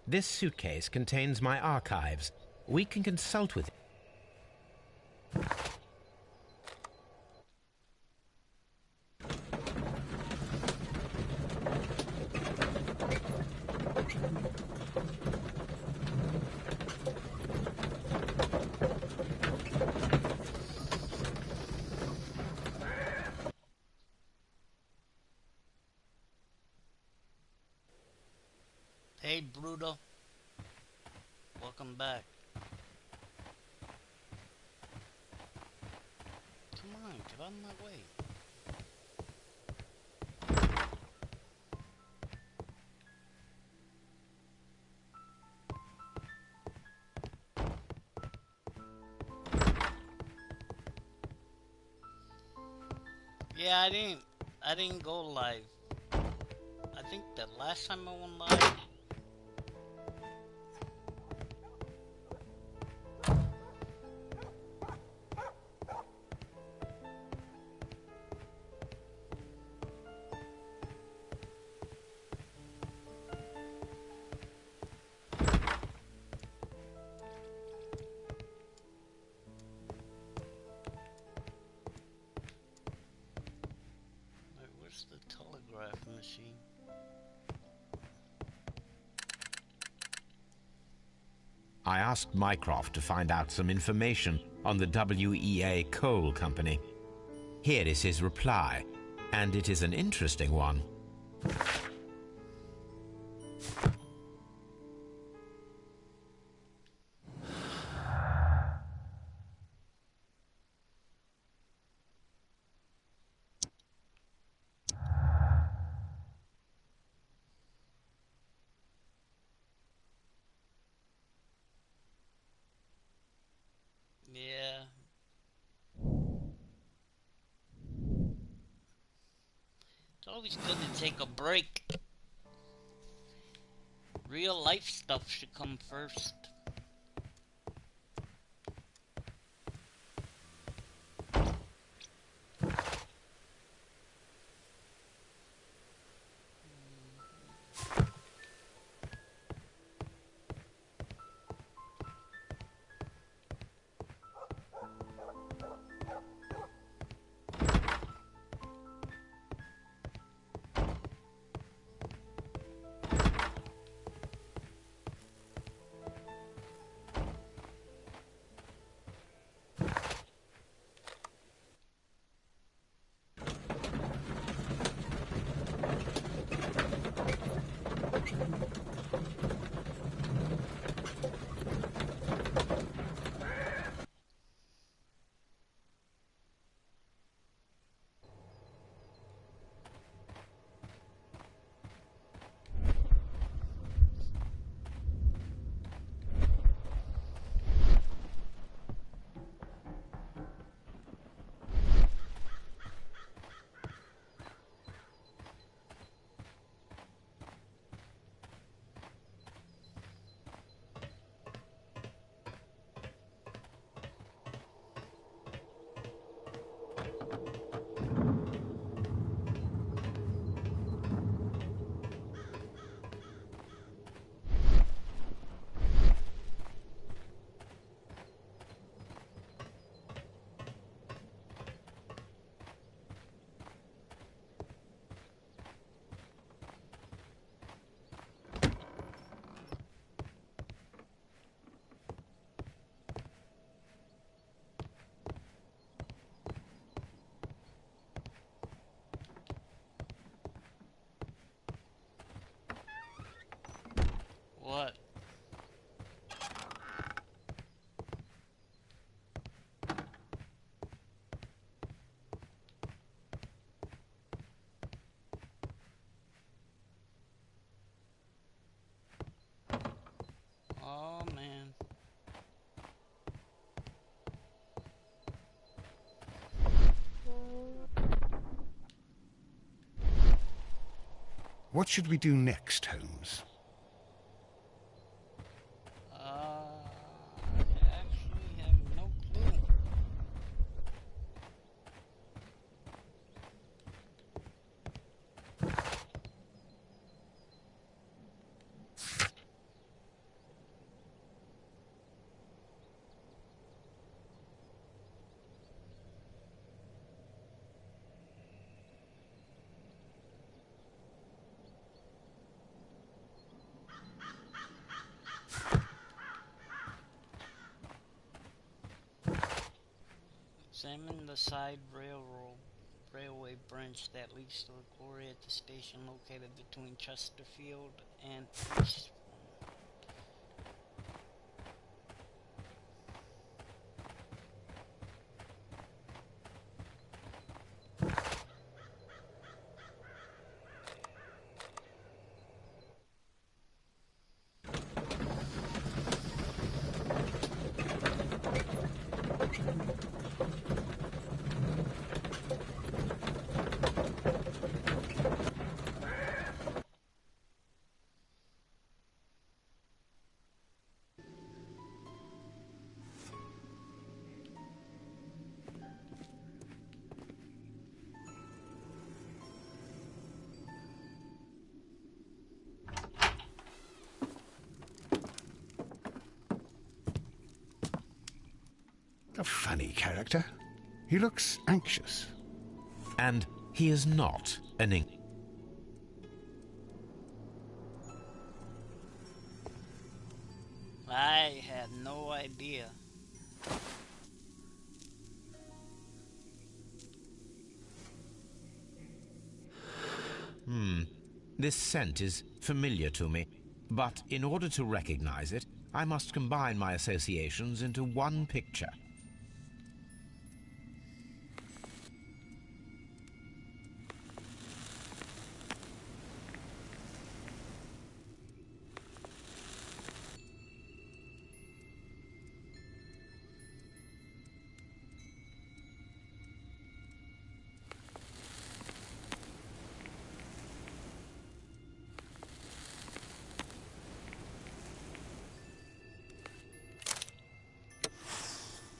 This suitcase contains my archives. We can consult with it. Hey, Bruto. Welcome back. Come on, get out of my way. Yeah, I didn't go live. I think the last time I went live, wait, where's the telegraph machine? I asked Mycroft to find out some information on the WEA Coal Company. Here is his reply, and it is an interesting one. Yeah. It's always good to take a break. Real life stuff should come first. What? Oh man. What should we do next, Holmes? I actually have no clue. Examine the side railway branch that leads to the quarry at the station located between Chesterfield and East. A funny character. He looks anxious. And he is not an I had no idea. This scent is familiar to me, but in order to recognize it, I must combine my associations into one picture.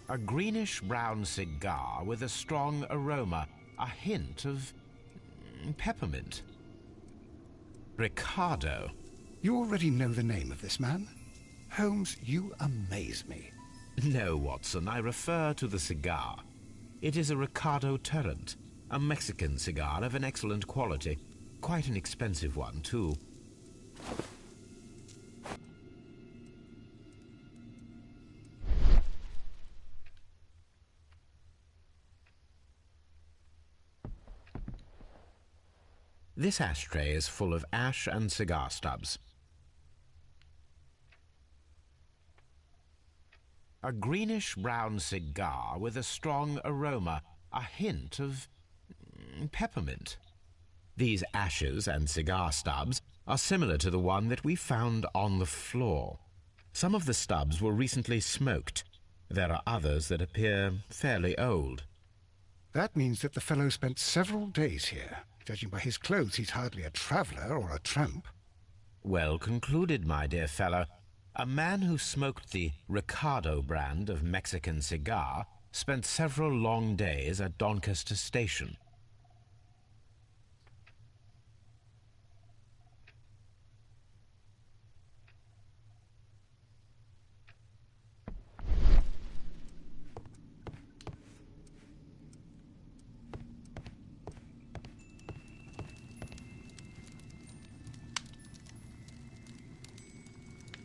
A greenish-brown cigar with a strong aroma, a hint of peppermint. Ricardo. You already know the name of this man? Holmes, you amaze me. No, Watson, I refer to the cigar. It is a Ricardo Turrent, a Mexican cigar of an excellent quality. Quite an expensive one, too. This ashtray is full of ash and cigar stubs. A greenish-brown cigar with a strong aroma, a hint of peppermint. These ashes and cigar stubs are similar to the one that we found on the floor. Some of the stubs were recently smoked. There are others that appear fairly old. That means that the fellow spent several days here. Judging by his clothes, he's hardly a traveller or a tramp. Well concluded, my dear fellow. A man who smoked the Ricardo brand of Mexican cigar spent several long days at Doncaster Station.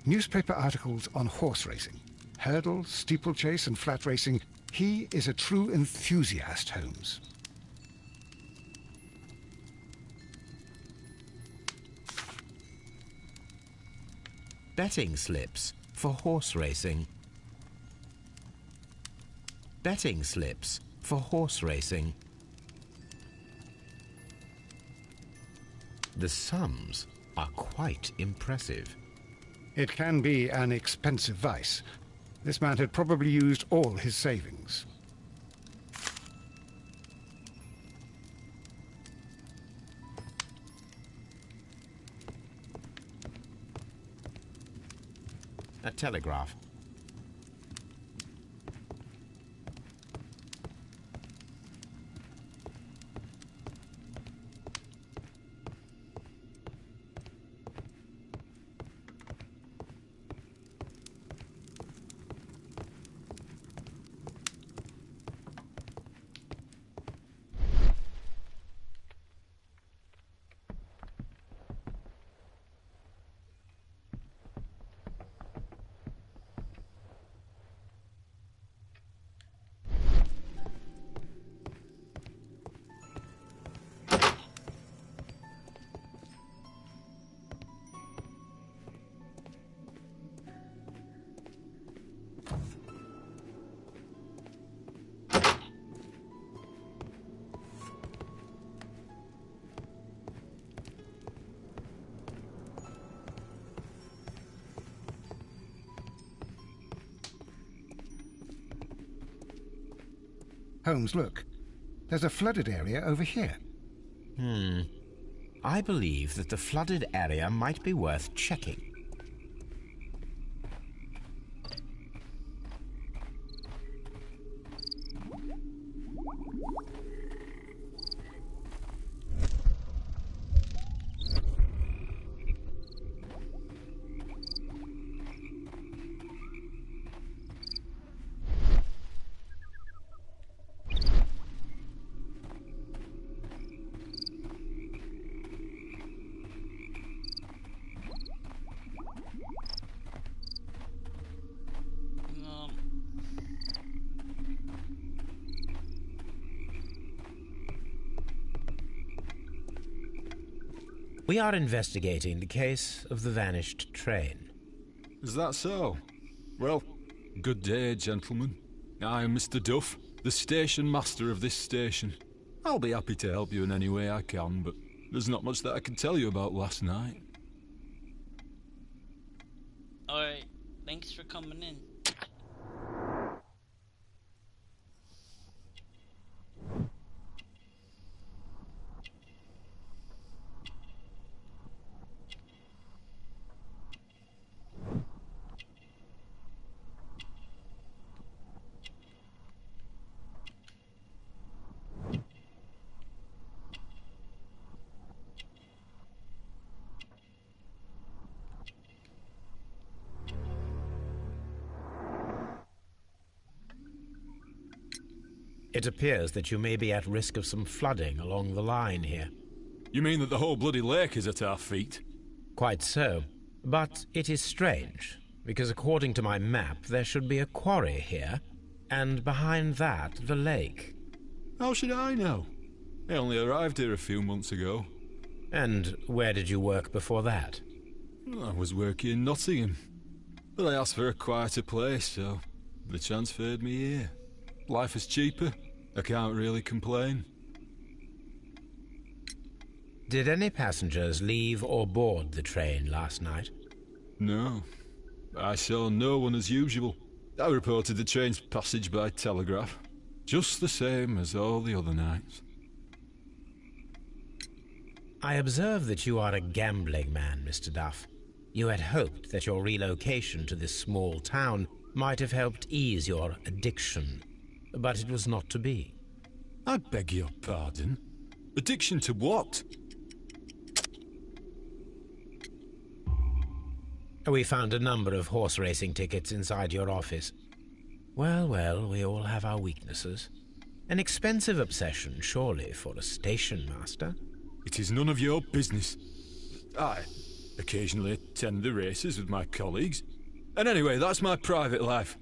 Newspaper articles on horse racing. Hurdle, steeplechase and flat racing. He is a true enthusiast, Holmes. Betting slips for horse racing. Betting slips for horse racing. The sums are quite impressive. It can be an expensive vice. This man had probably used all his savings. A telegraph. Holmes, look. There's a flooded area over here. I believe that the flooded area might be worth checking. We are investigating the case of the vanished train. Is that so? Well, good day, gentlemen. I am Mr. Duff, the station master of this station. I'll be happy to help you in any way I can, but there's not much that I can tell you about last night. Alright, thanks for coming in. It appears that you may be at risk of some flooding along the line here. You mean that the whole bloody lake is at our feet? Quite so. But it is strange, because according to my map, there should be a quarry here, and behind that, the lake. How should I know? I only arrived here a few months ago. And where did you work before that? I was working in Nottingham, but I asked for a quieter place, so they transferred me here. Life is cheaper. I can't really complain. Did any passengers leave or board the train last night? No. I saw no one as usual. I reported the train's passage by telegraph. Just the same as all the other nights. I observe that you are a gambling man, Mr. Duff. You had hoped that your relocation to this small town might have helped ease your addiction, but it was not to be. I beg your pardon? Addiction to what? We found a number of horse racing tickets inside your office. Well, well, we all have our weaknesses. An expensive obsession, surely, for a station master. It is none of your business. I occasionally attend the races with my colleagues. And anyway, that's my private life.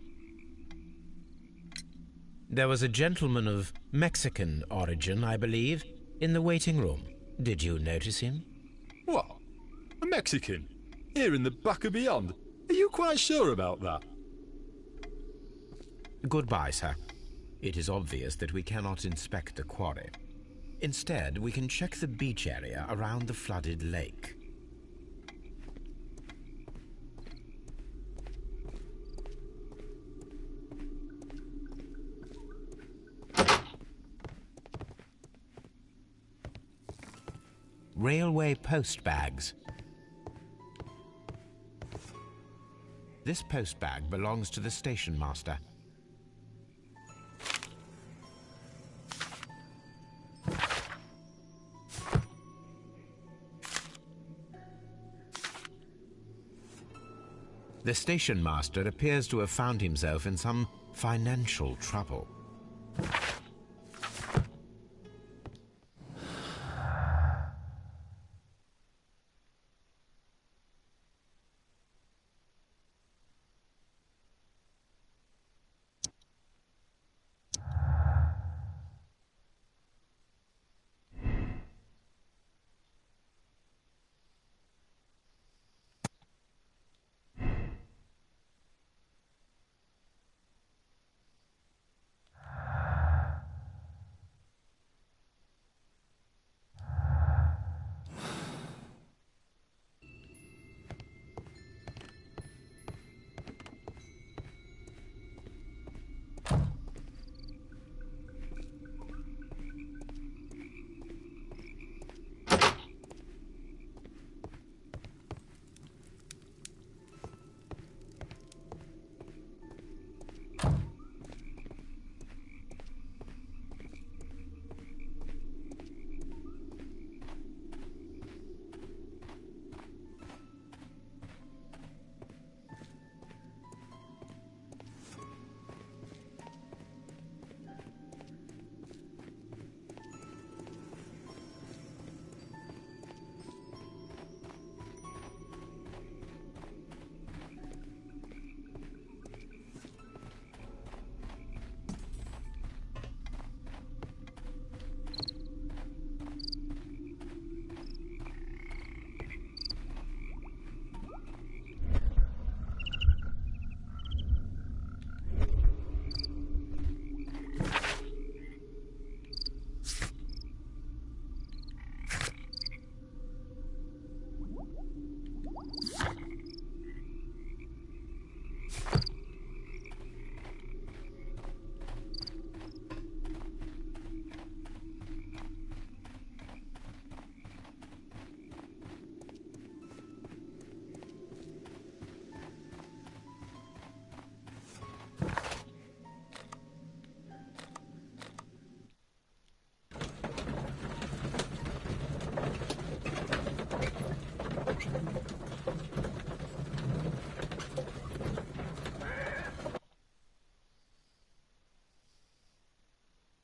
There was a gentleman of Mexican origin, I believe, in the waiting room. Did you notice him? What? A Mexican? Here in the back of beyond? Are you quite sure about that? Goodbye, sir. It is obvious that we cannot inspect the quarry. Instead, we can check the beach area around the flooded lake. Railway post bags. This post bag belongs to the station master. The station master appears to have found himself in some financial trouble.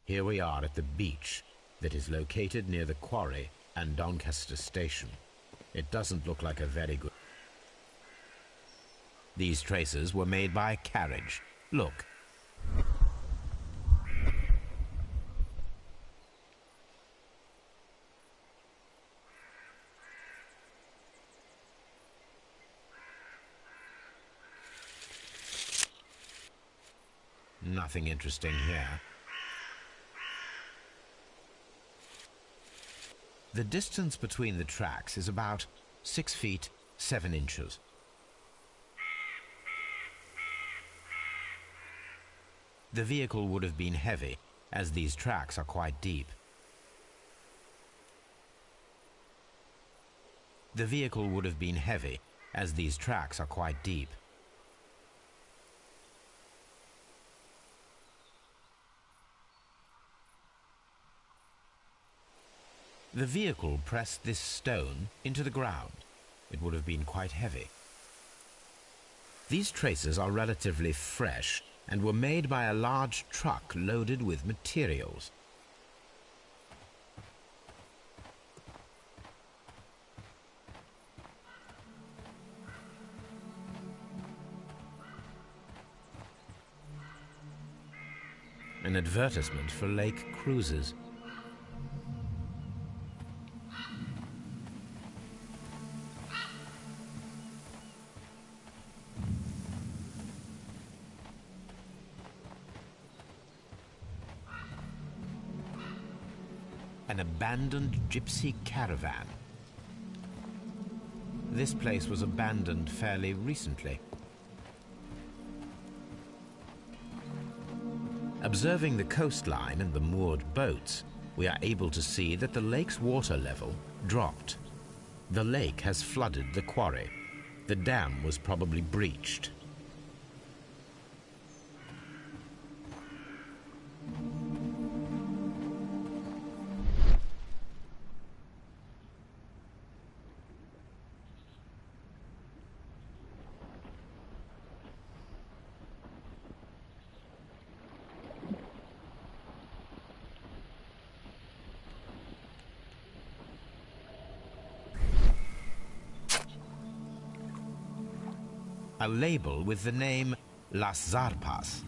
Here we are at the beach that is located near the quarry and Doncaster station. It doesn't look like a very good... These traces were made by a carriage. Look. Nothing interesting here. The distance between the tracks is about 6 feet 7 inches. The vehicle would have been heavy, as these tracks are quite deep. The vehicle would have been heavy, as these tracks are quite deep. The vehicle pressed this stone into the ground. It would have been quite heavy. These traces are relatively fresh and were made by a large truck loaded with materials. An advertisement for lake cruises. An abandoned gypsy caravan. This place was abandoned fairly recently. Observing the coastline and the moored boats, we are able to see that the lake's water level dropped. The lake has flooded the quarry. The dam was probably breached. A label with the name Las Zarpas.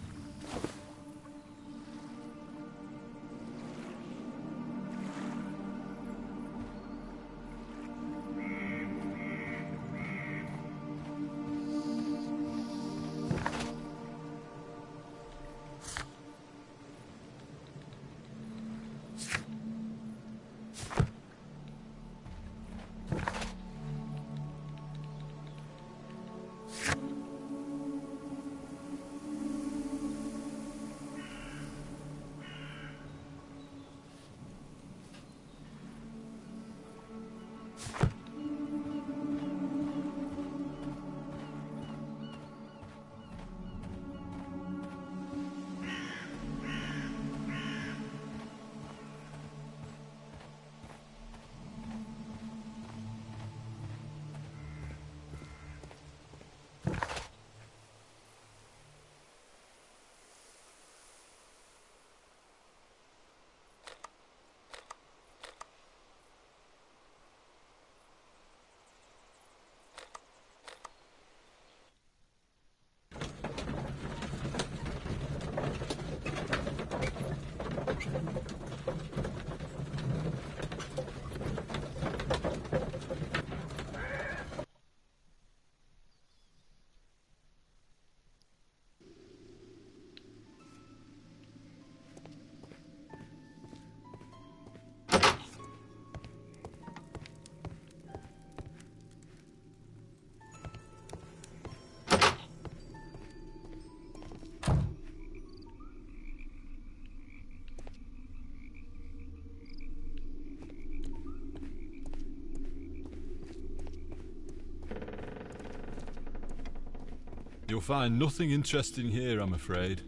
You'll find nothing interesting here, I'm afraid.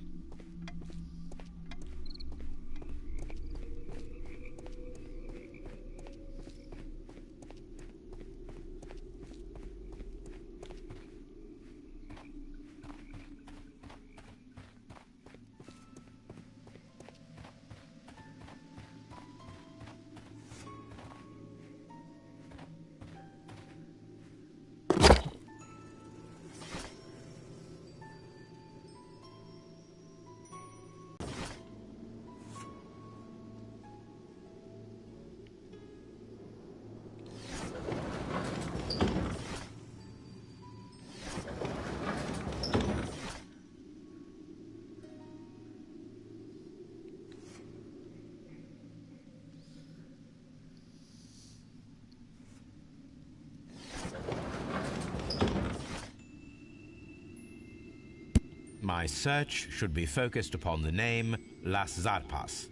My search should be focused upon the name Las Zarpas.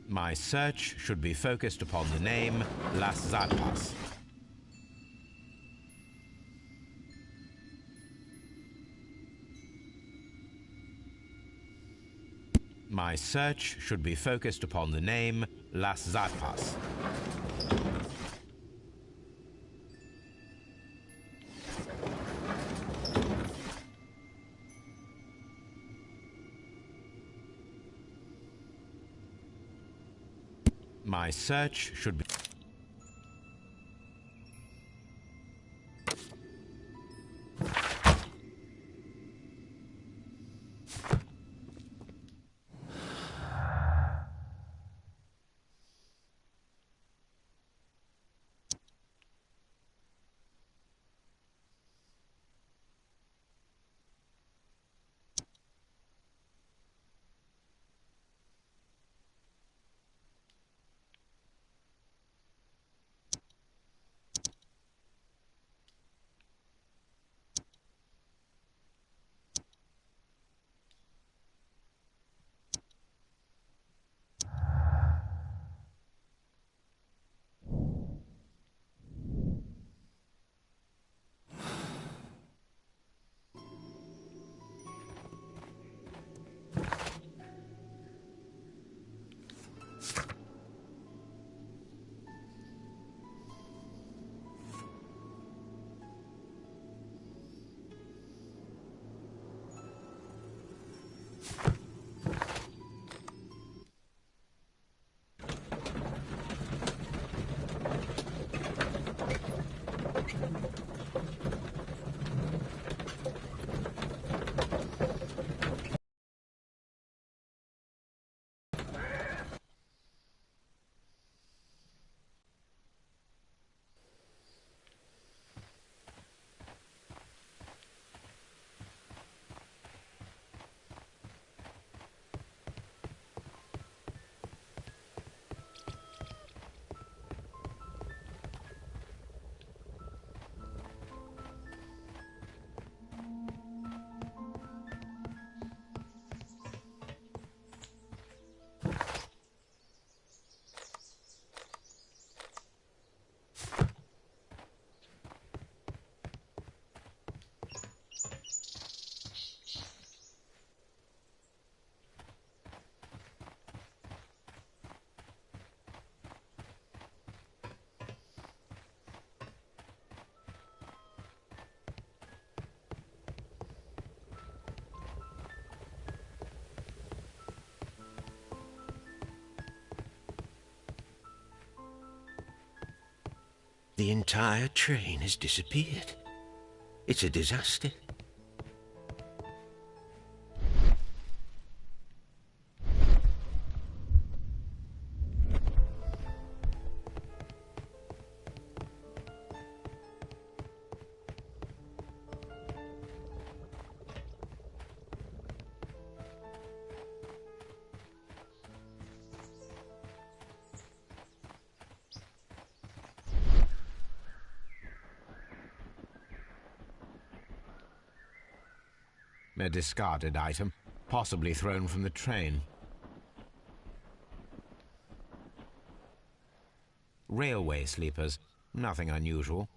My search should be focused upon the name Las Zarpas. My search should be focused upon the name Las Zarpas. My search should be... The entire train has disappeared. It's a disaster. A discarded item, possibly thrown from the train. Railway sleepers, nothing unusual.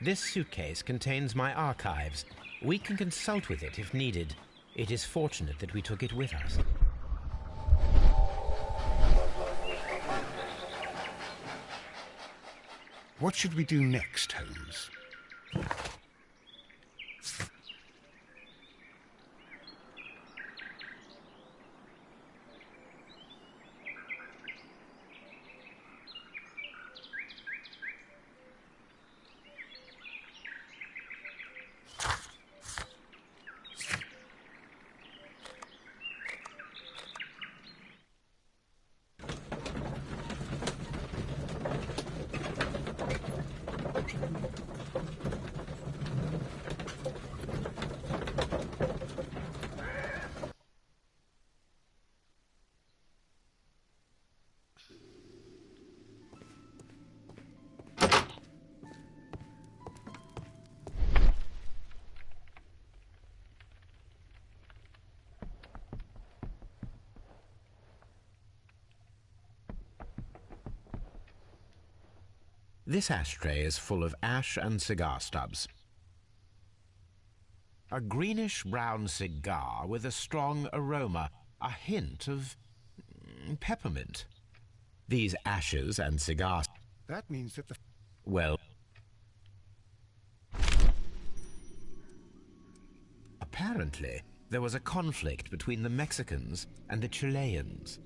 This suitcase contains my archives. We can consult with it if needed. It is fortunate that we took it with us. What should we do next, Holmes? This ashtray is full of ash and cigar stubs. A greenish-brown cigar with a strong aroma, a hint of peppermint. These ashes and cigars... That means that the... Well... Apparently, there was a conflict between the Mexicans and the Chileans.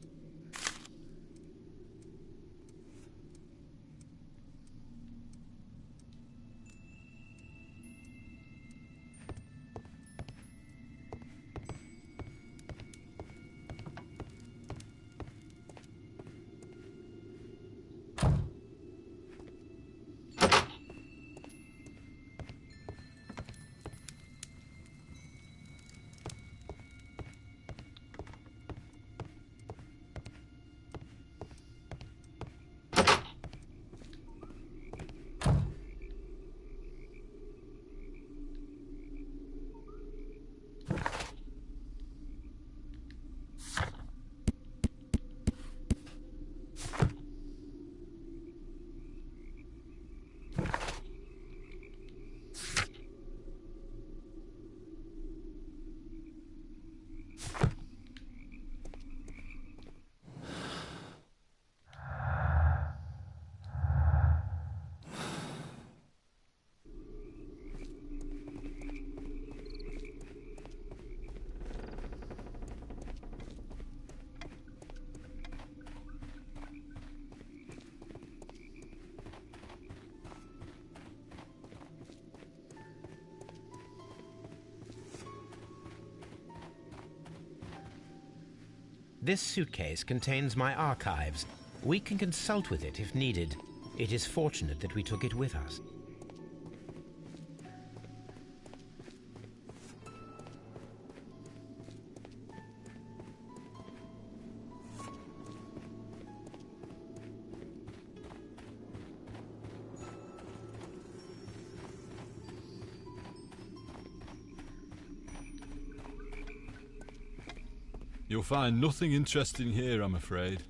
This suitcase contains my archives. We can consult with it if needed. It is fortunate that we took it with us. You'll find nothing interesting here, I'm afraid.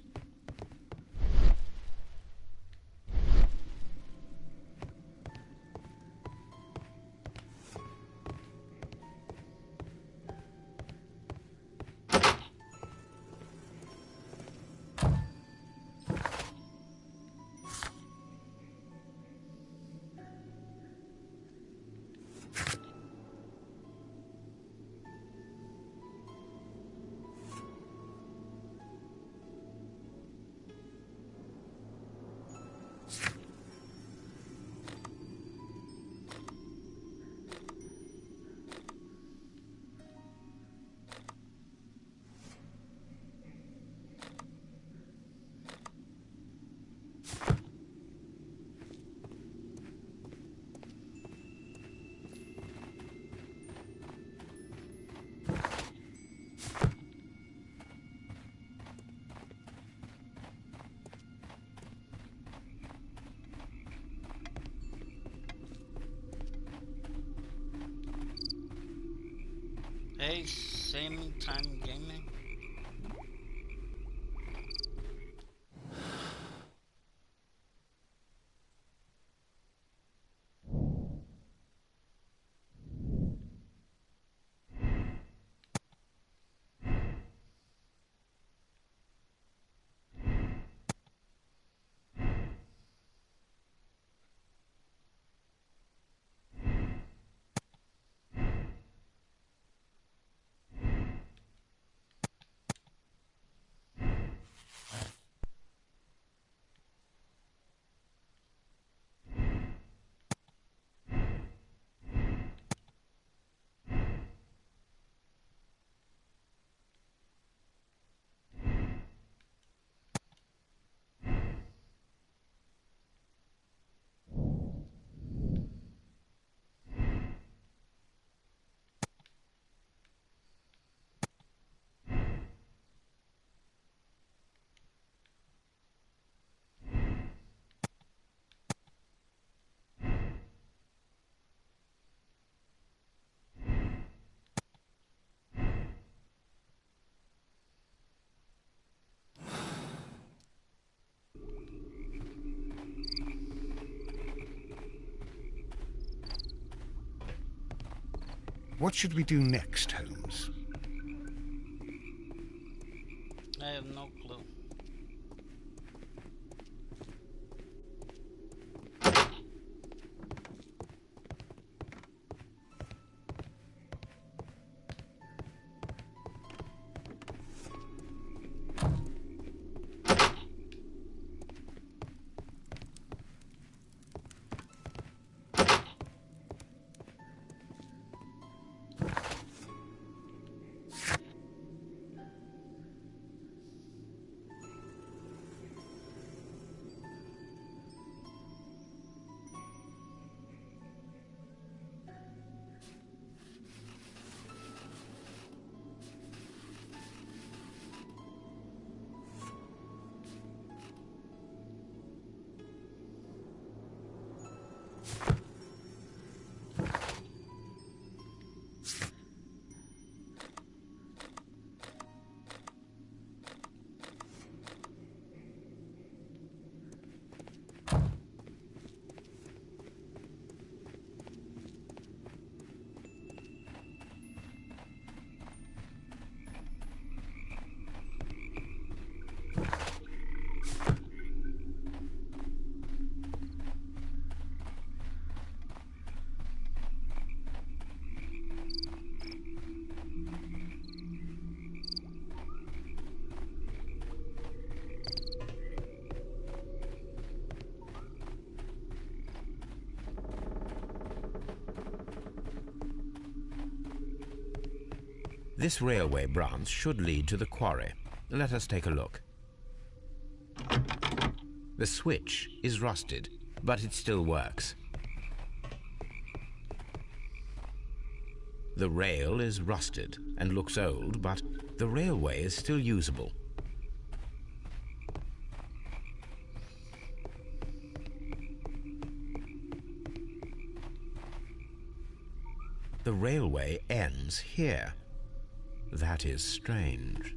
Hey, same time gaming. What should we do next, Holmes? I have no clue. This railway branch should lead to the quarry. Let us take a look. The switch is rusted, but it still works. The rail is rusted and looks old, but the railway is still usable. The railway ends here. That is strange.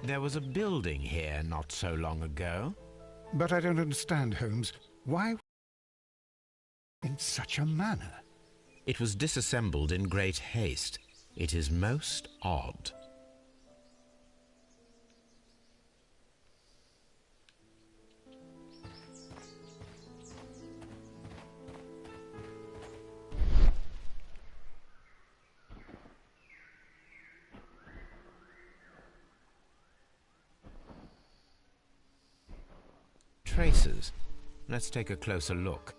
There was a building here not so long ago. But I don't understand, Holmes. Why in such a manner? It was disassembled in great haste. It is most odd. Traces. Let's take a closer look.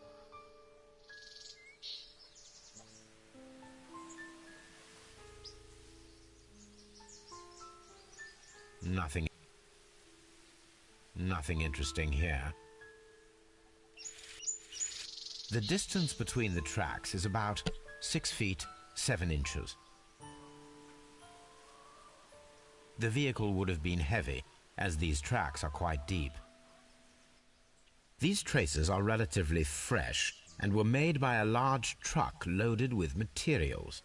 Nothing interesting here. The distance between the tracks is about 6 feet 7 inches. The vehicle would have been heavy, as these tracks are quite deep. These traces are relatively fresh and were made by a large truck loaded with materials.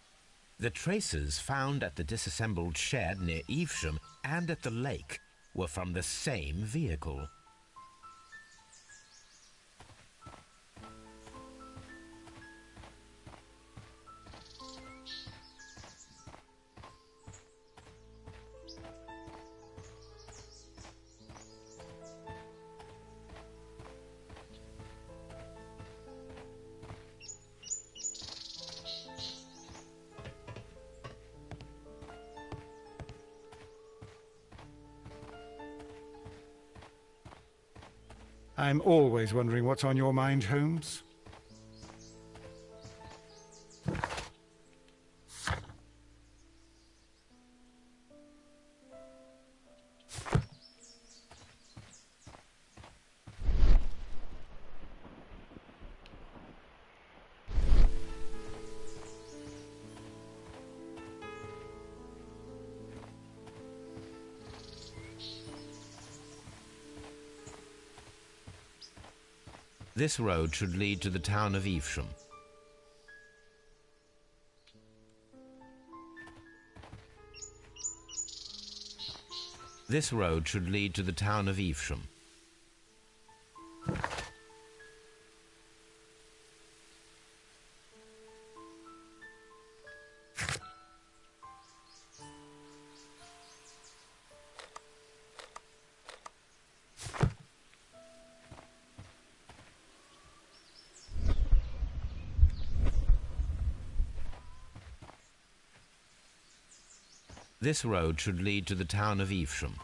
The traces found at the disassembled shed near Evesham and at the lake were from the same vehicle. I'm always wondering what's on your mind, Holmes. This road should lead to the town of Evesham. This road should lead to the town of Evesham. This road should lead to the town of Evesham.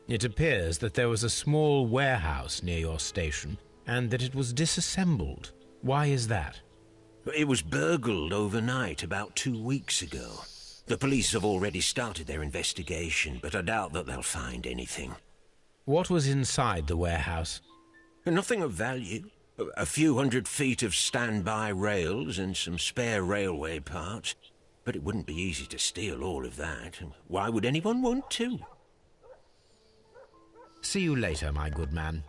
It appears that there was a small warehouse near your station and that it was disassembled. Why is that? It was burgled overnight about 2 weeks ago. The police have already started their investigation, but I doubt that they'll find anything. What was inside the warehouse? Nothing of value. A few 100 feet of standby rails and some spare railway parts. But it wouldn't be easy to steal all of that. Why would anyone want to? See you later, my good man.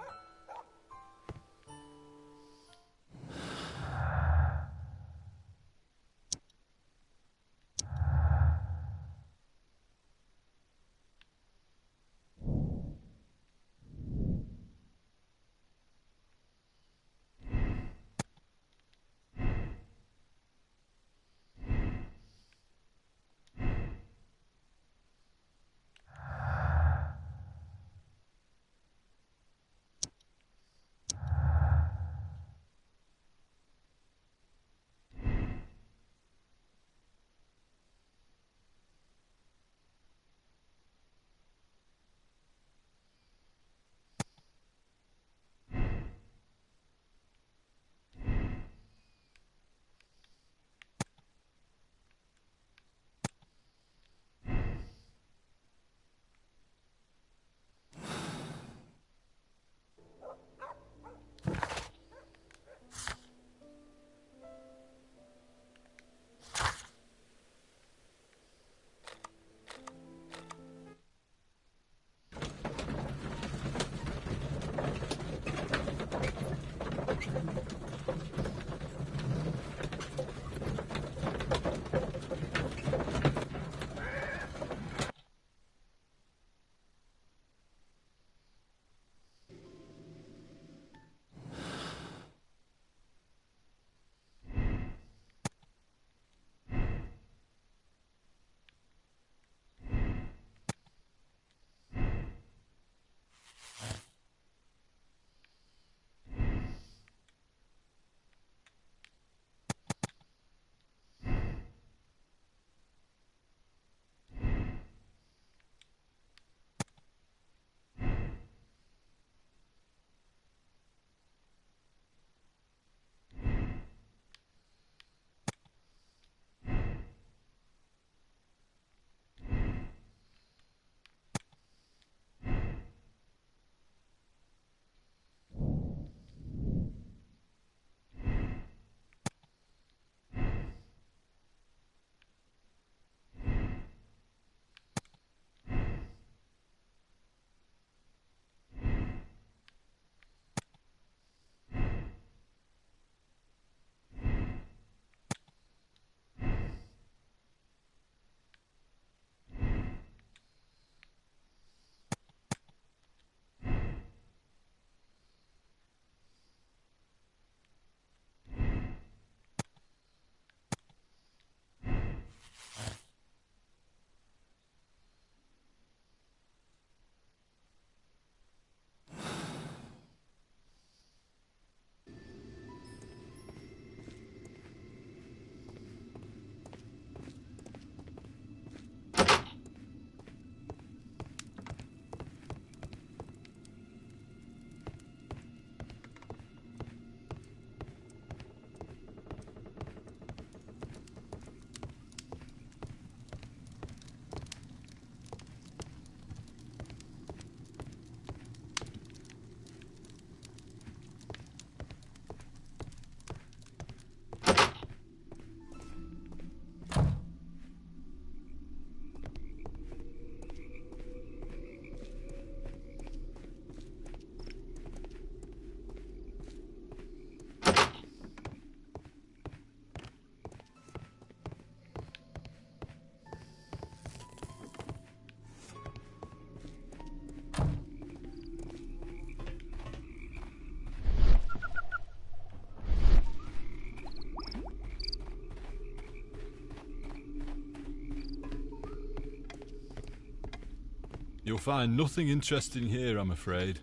You'll find nothing interesting here, I'm afraid.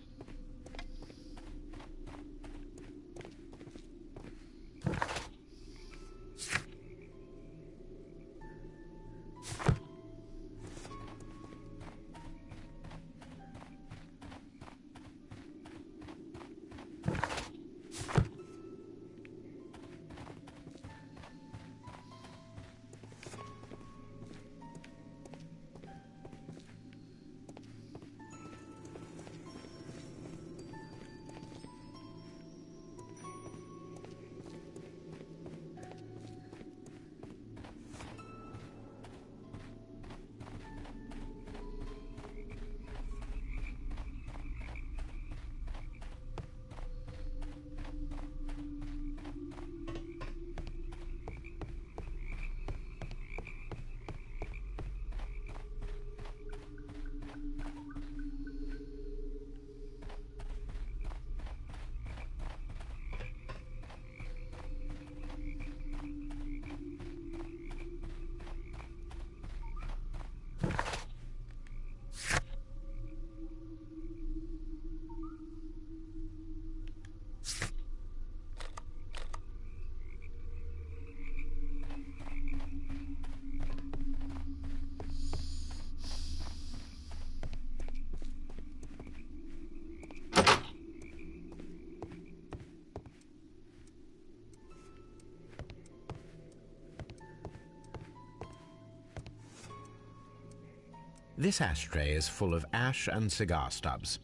This ashtray is full of ash and cigar stubs.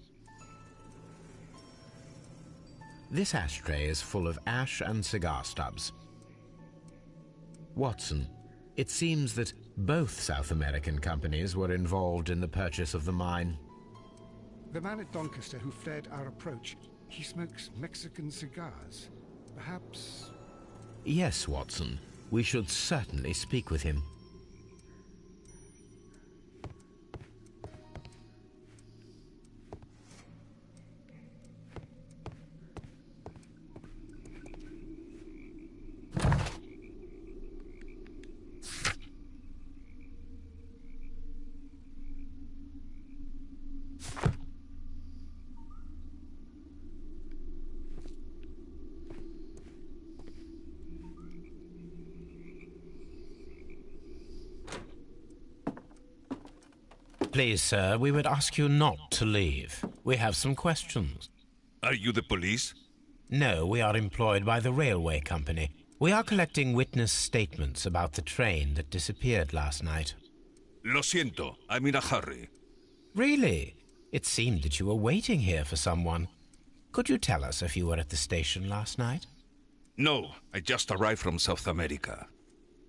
This ashtray is full of ash and cigar stubs. Watson, it seems that both South American companies were involved in the purchase of the mine. The man at Doncaster who flared our approach, he smokes Mexican cigars. Perhaps... Yes, Watson. We should certainly speak with him. Please, sir, we would ask you not to leave. We have some questions. Are you the police? No, we are employed by the railway company. We are collecting witness statements about the train that disappeared last night. Lo siento, I'm in a hurry. Really? It seemed that you were waiting here for someone. Could you tell us if you were at the station last night? No, I just arrived from South America.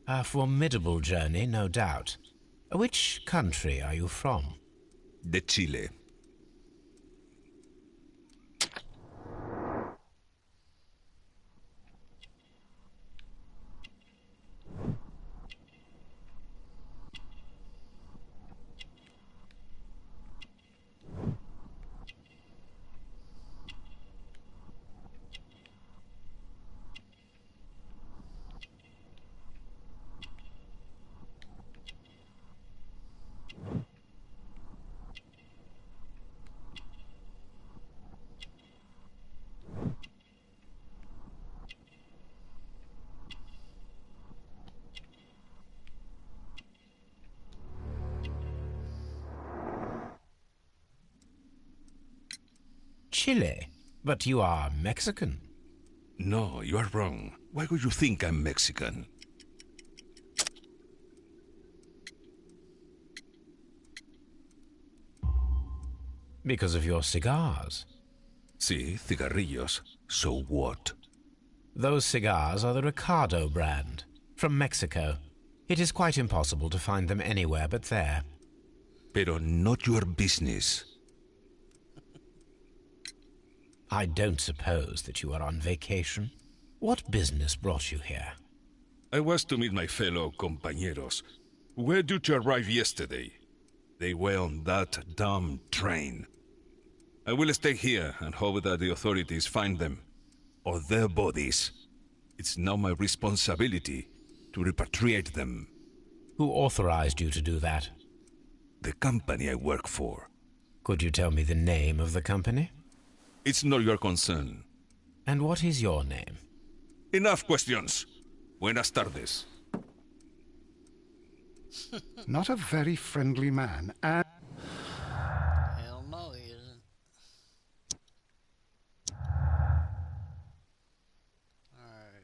A formidable journey, no doubt. Which country are you from? De Chile. Chile? But you are Mexican. No, you are wrong. Why would you think I'm Mexican? Because of your cigars. Sí, cigarrillos. So what? Those cigars are the Ricardo brand, from Mexico. It is quite impossible to find them anywhere but there. Pero not your business. I don't suppose that you are on vacation. What business brought you here? I was to meet my fellow compañeros, who were due to arrive yesterday. They were on that damn train. I will stay here and hope that the authorities find them, or their bodies. It's now my responsibility to repatriate them. Who authorized you to do that? The company I work for. Could you tell me the name of the company? It's not your concern. And what is your name? Enough questions. Buenas tardes. Not a very friendly man, and... Hell no, he isn't. Alright.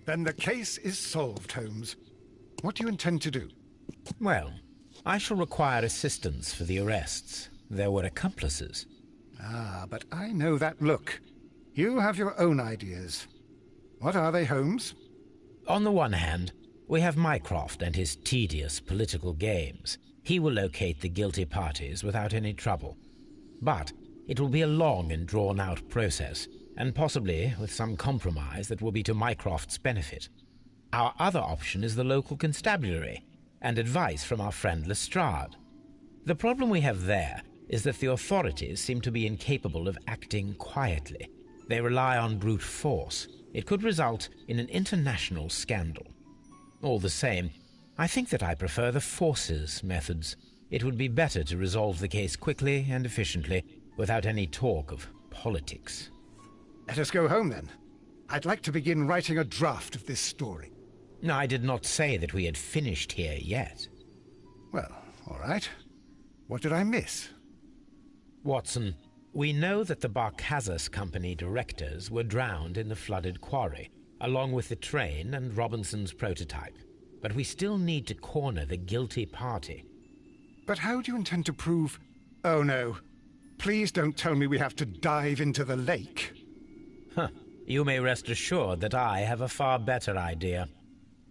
Then the case is solved, Holmes. What do you intend to do? Well, I shall require assistance for the arrests. There were accomplices. Ah, but I know that look. You have your own ideas. What are they, Holmes? On the one hand, we have Mycroft and his tedious political games. He will locate the guilty parties without any trouble. But it will be a long and drawn-out process, and possibly with some compromise that will be to Mycroft's benefit. Our other option is the local constabulary, and advice from our friend Lestrade. The problem we have there is that the authorities seem to be incapable of acting quietly. They rely on brute force. It could result in an international scandal. All the same, I think that I prefer the forces methods. It would be better to resolve the case quickly and efficiently, without any talk of politics. Let us go home, then. I'd like to begin writing a draft of this story. No, I did not say that we had finished here yet. Well, all right. What did I miss? Watson, we know that the Barkazas Company directors were drowned in the flooded quarry, along with the train and Robinson's prototype. But we still need to corner the guilty party. But how do you intend to prove... Oh, no. Please don't tell me we have to dive into the lake. Huh. You may rest assured that I have a far better idea.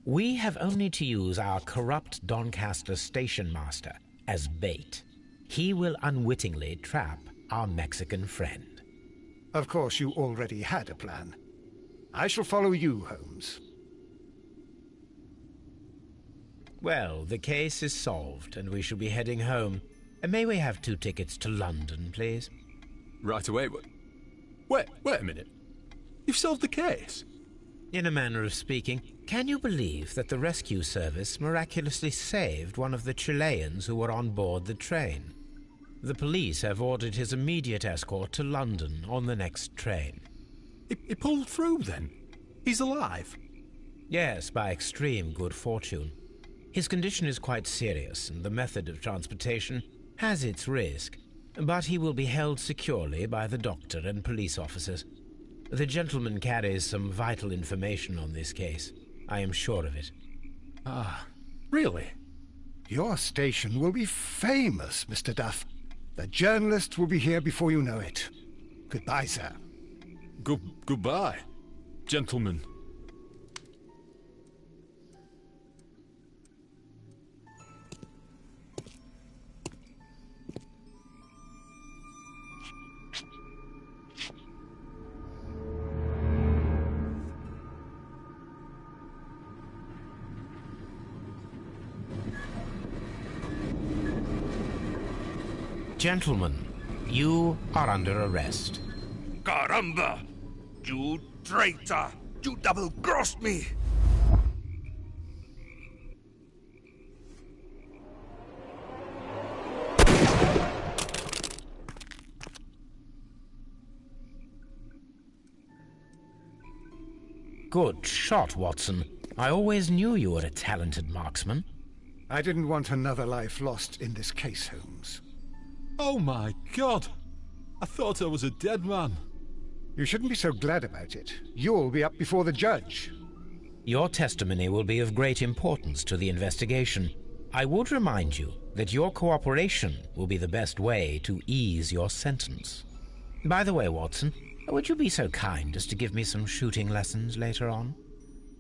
We have only to use our corrupt Doncaster station master as bait. He will unwittingly trap our Mexican friend. Of course, you already had a plan. I shall follow you, Holmes. Well, the case is solved, and we shall be heading home. May we have 2 tickets to London, please? Right away. Wait a minute. You've solved the case? In a manner of speaking, can you believe that the rescue service miraculously saved one of the Chileans who were on board the train? The police have ordered his immediate escort to London on the next train. He pulled through, then? He's alive? Yes, by extreme good fortune. His condition is quite serious, and the method of transportation has its risk, but he will be held securely by the doctor and police officers. The gentleman carries some vital information on this case. I am sure of it. Ah, really? Your station will be famous, Mr. Duff. The journalists will be here before you know it. Goodbye, sir. Goodbye, gentlemen. Gentlemen, you are under arrest. Caramba! You traitor! You double-crossed me! Good shot, Watson. I always knew you were a talented marksman. I didn't want another life lost in this case, Holmes. Oh my God! I thought I was a dead man. You shouldn't be so glad about it. You'll be up before the judge. Your testimony will be of great importance to the investigation. I would remind you that your cooperation will be the best way to ease your sentence. By the way, Watson, would you be so kind as to give me some shooting lessons later on?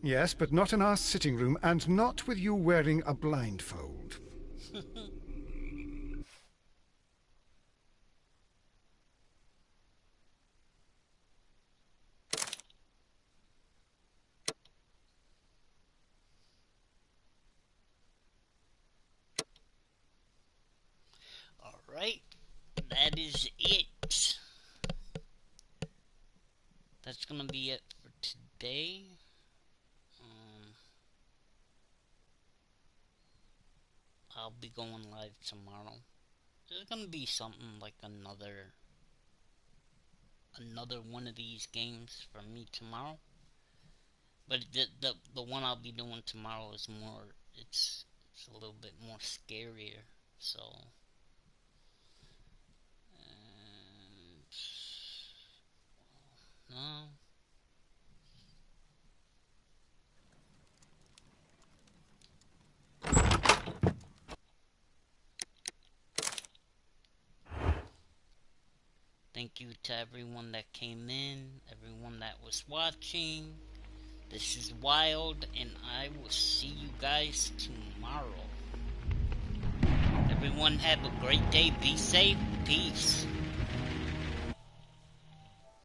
Yes, but not in our sitting room, and not with you wearing a blindfold. Alright, that is it. That's gonna be it for today. I'll be going live tomorrow. There's gonna be something like another one of these games for me tomorrow. But the one I'll be doing tomorrow is more, it's a little bit more scarier, so no. Thank you to everyone that came in, everyone that was watching. This is Wild, and I will see you guys tomorrow. Everyone have a great day. Be safe. Peace.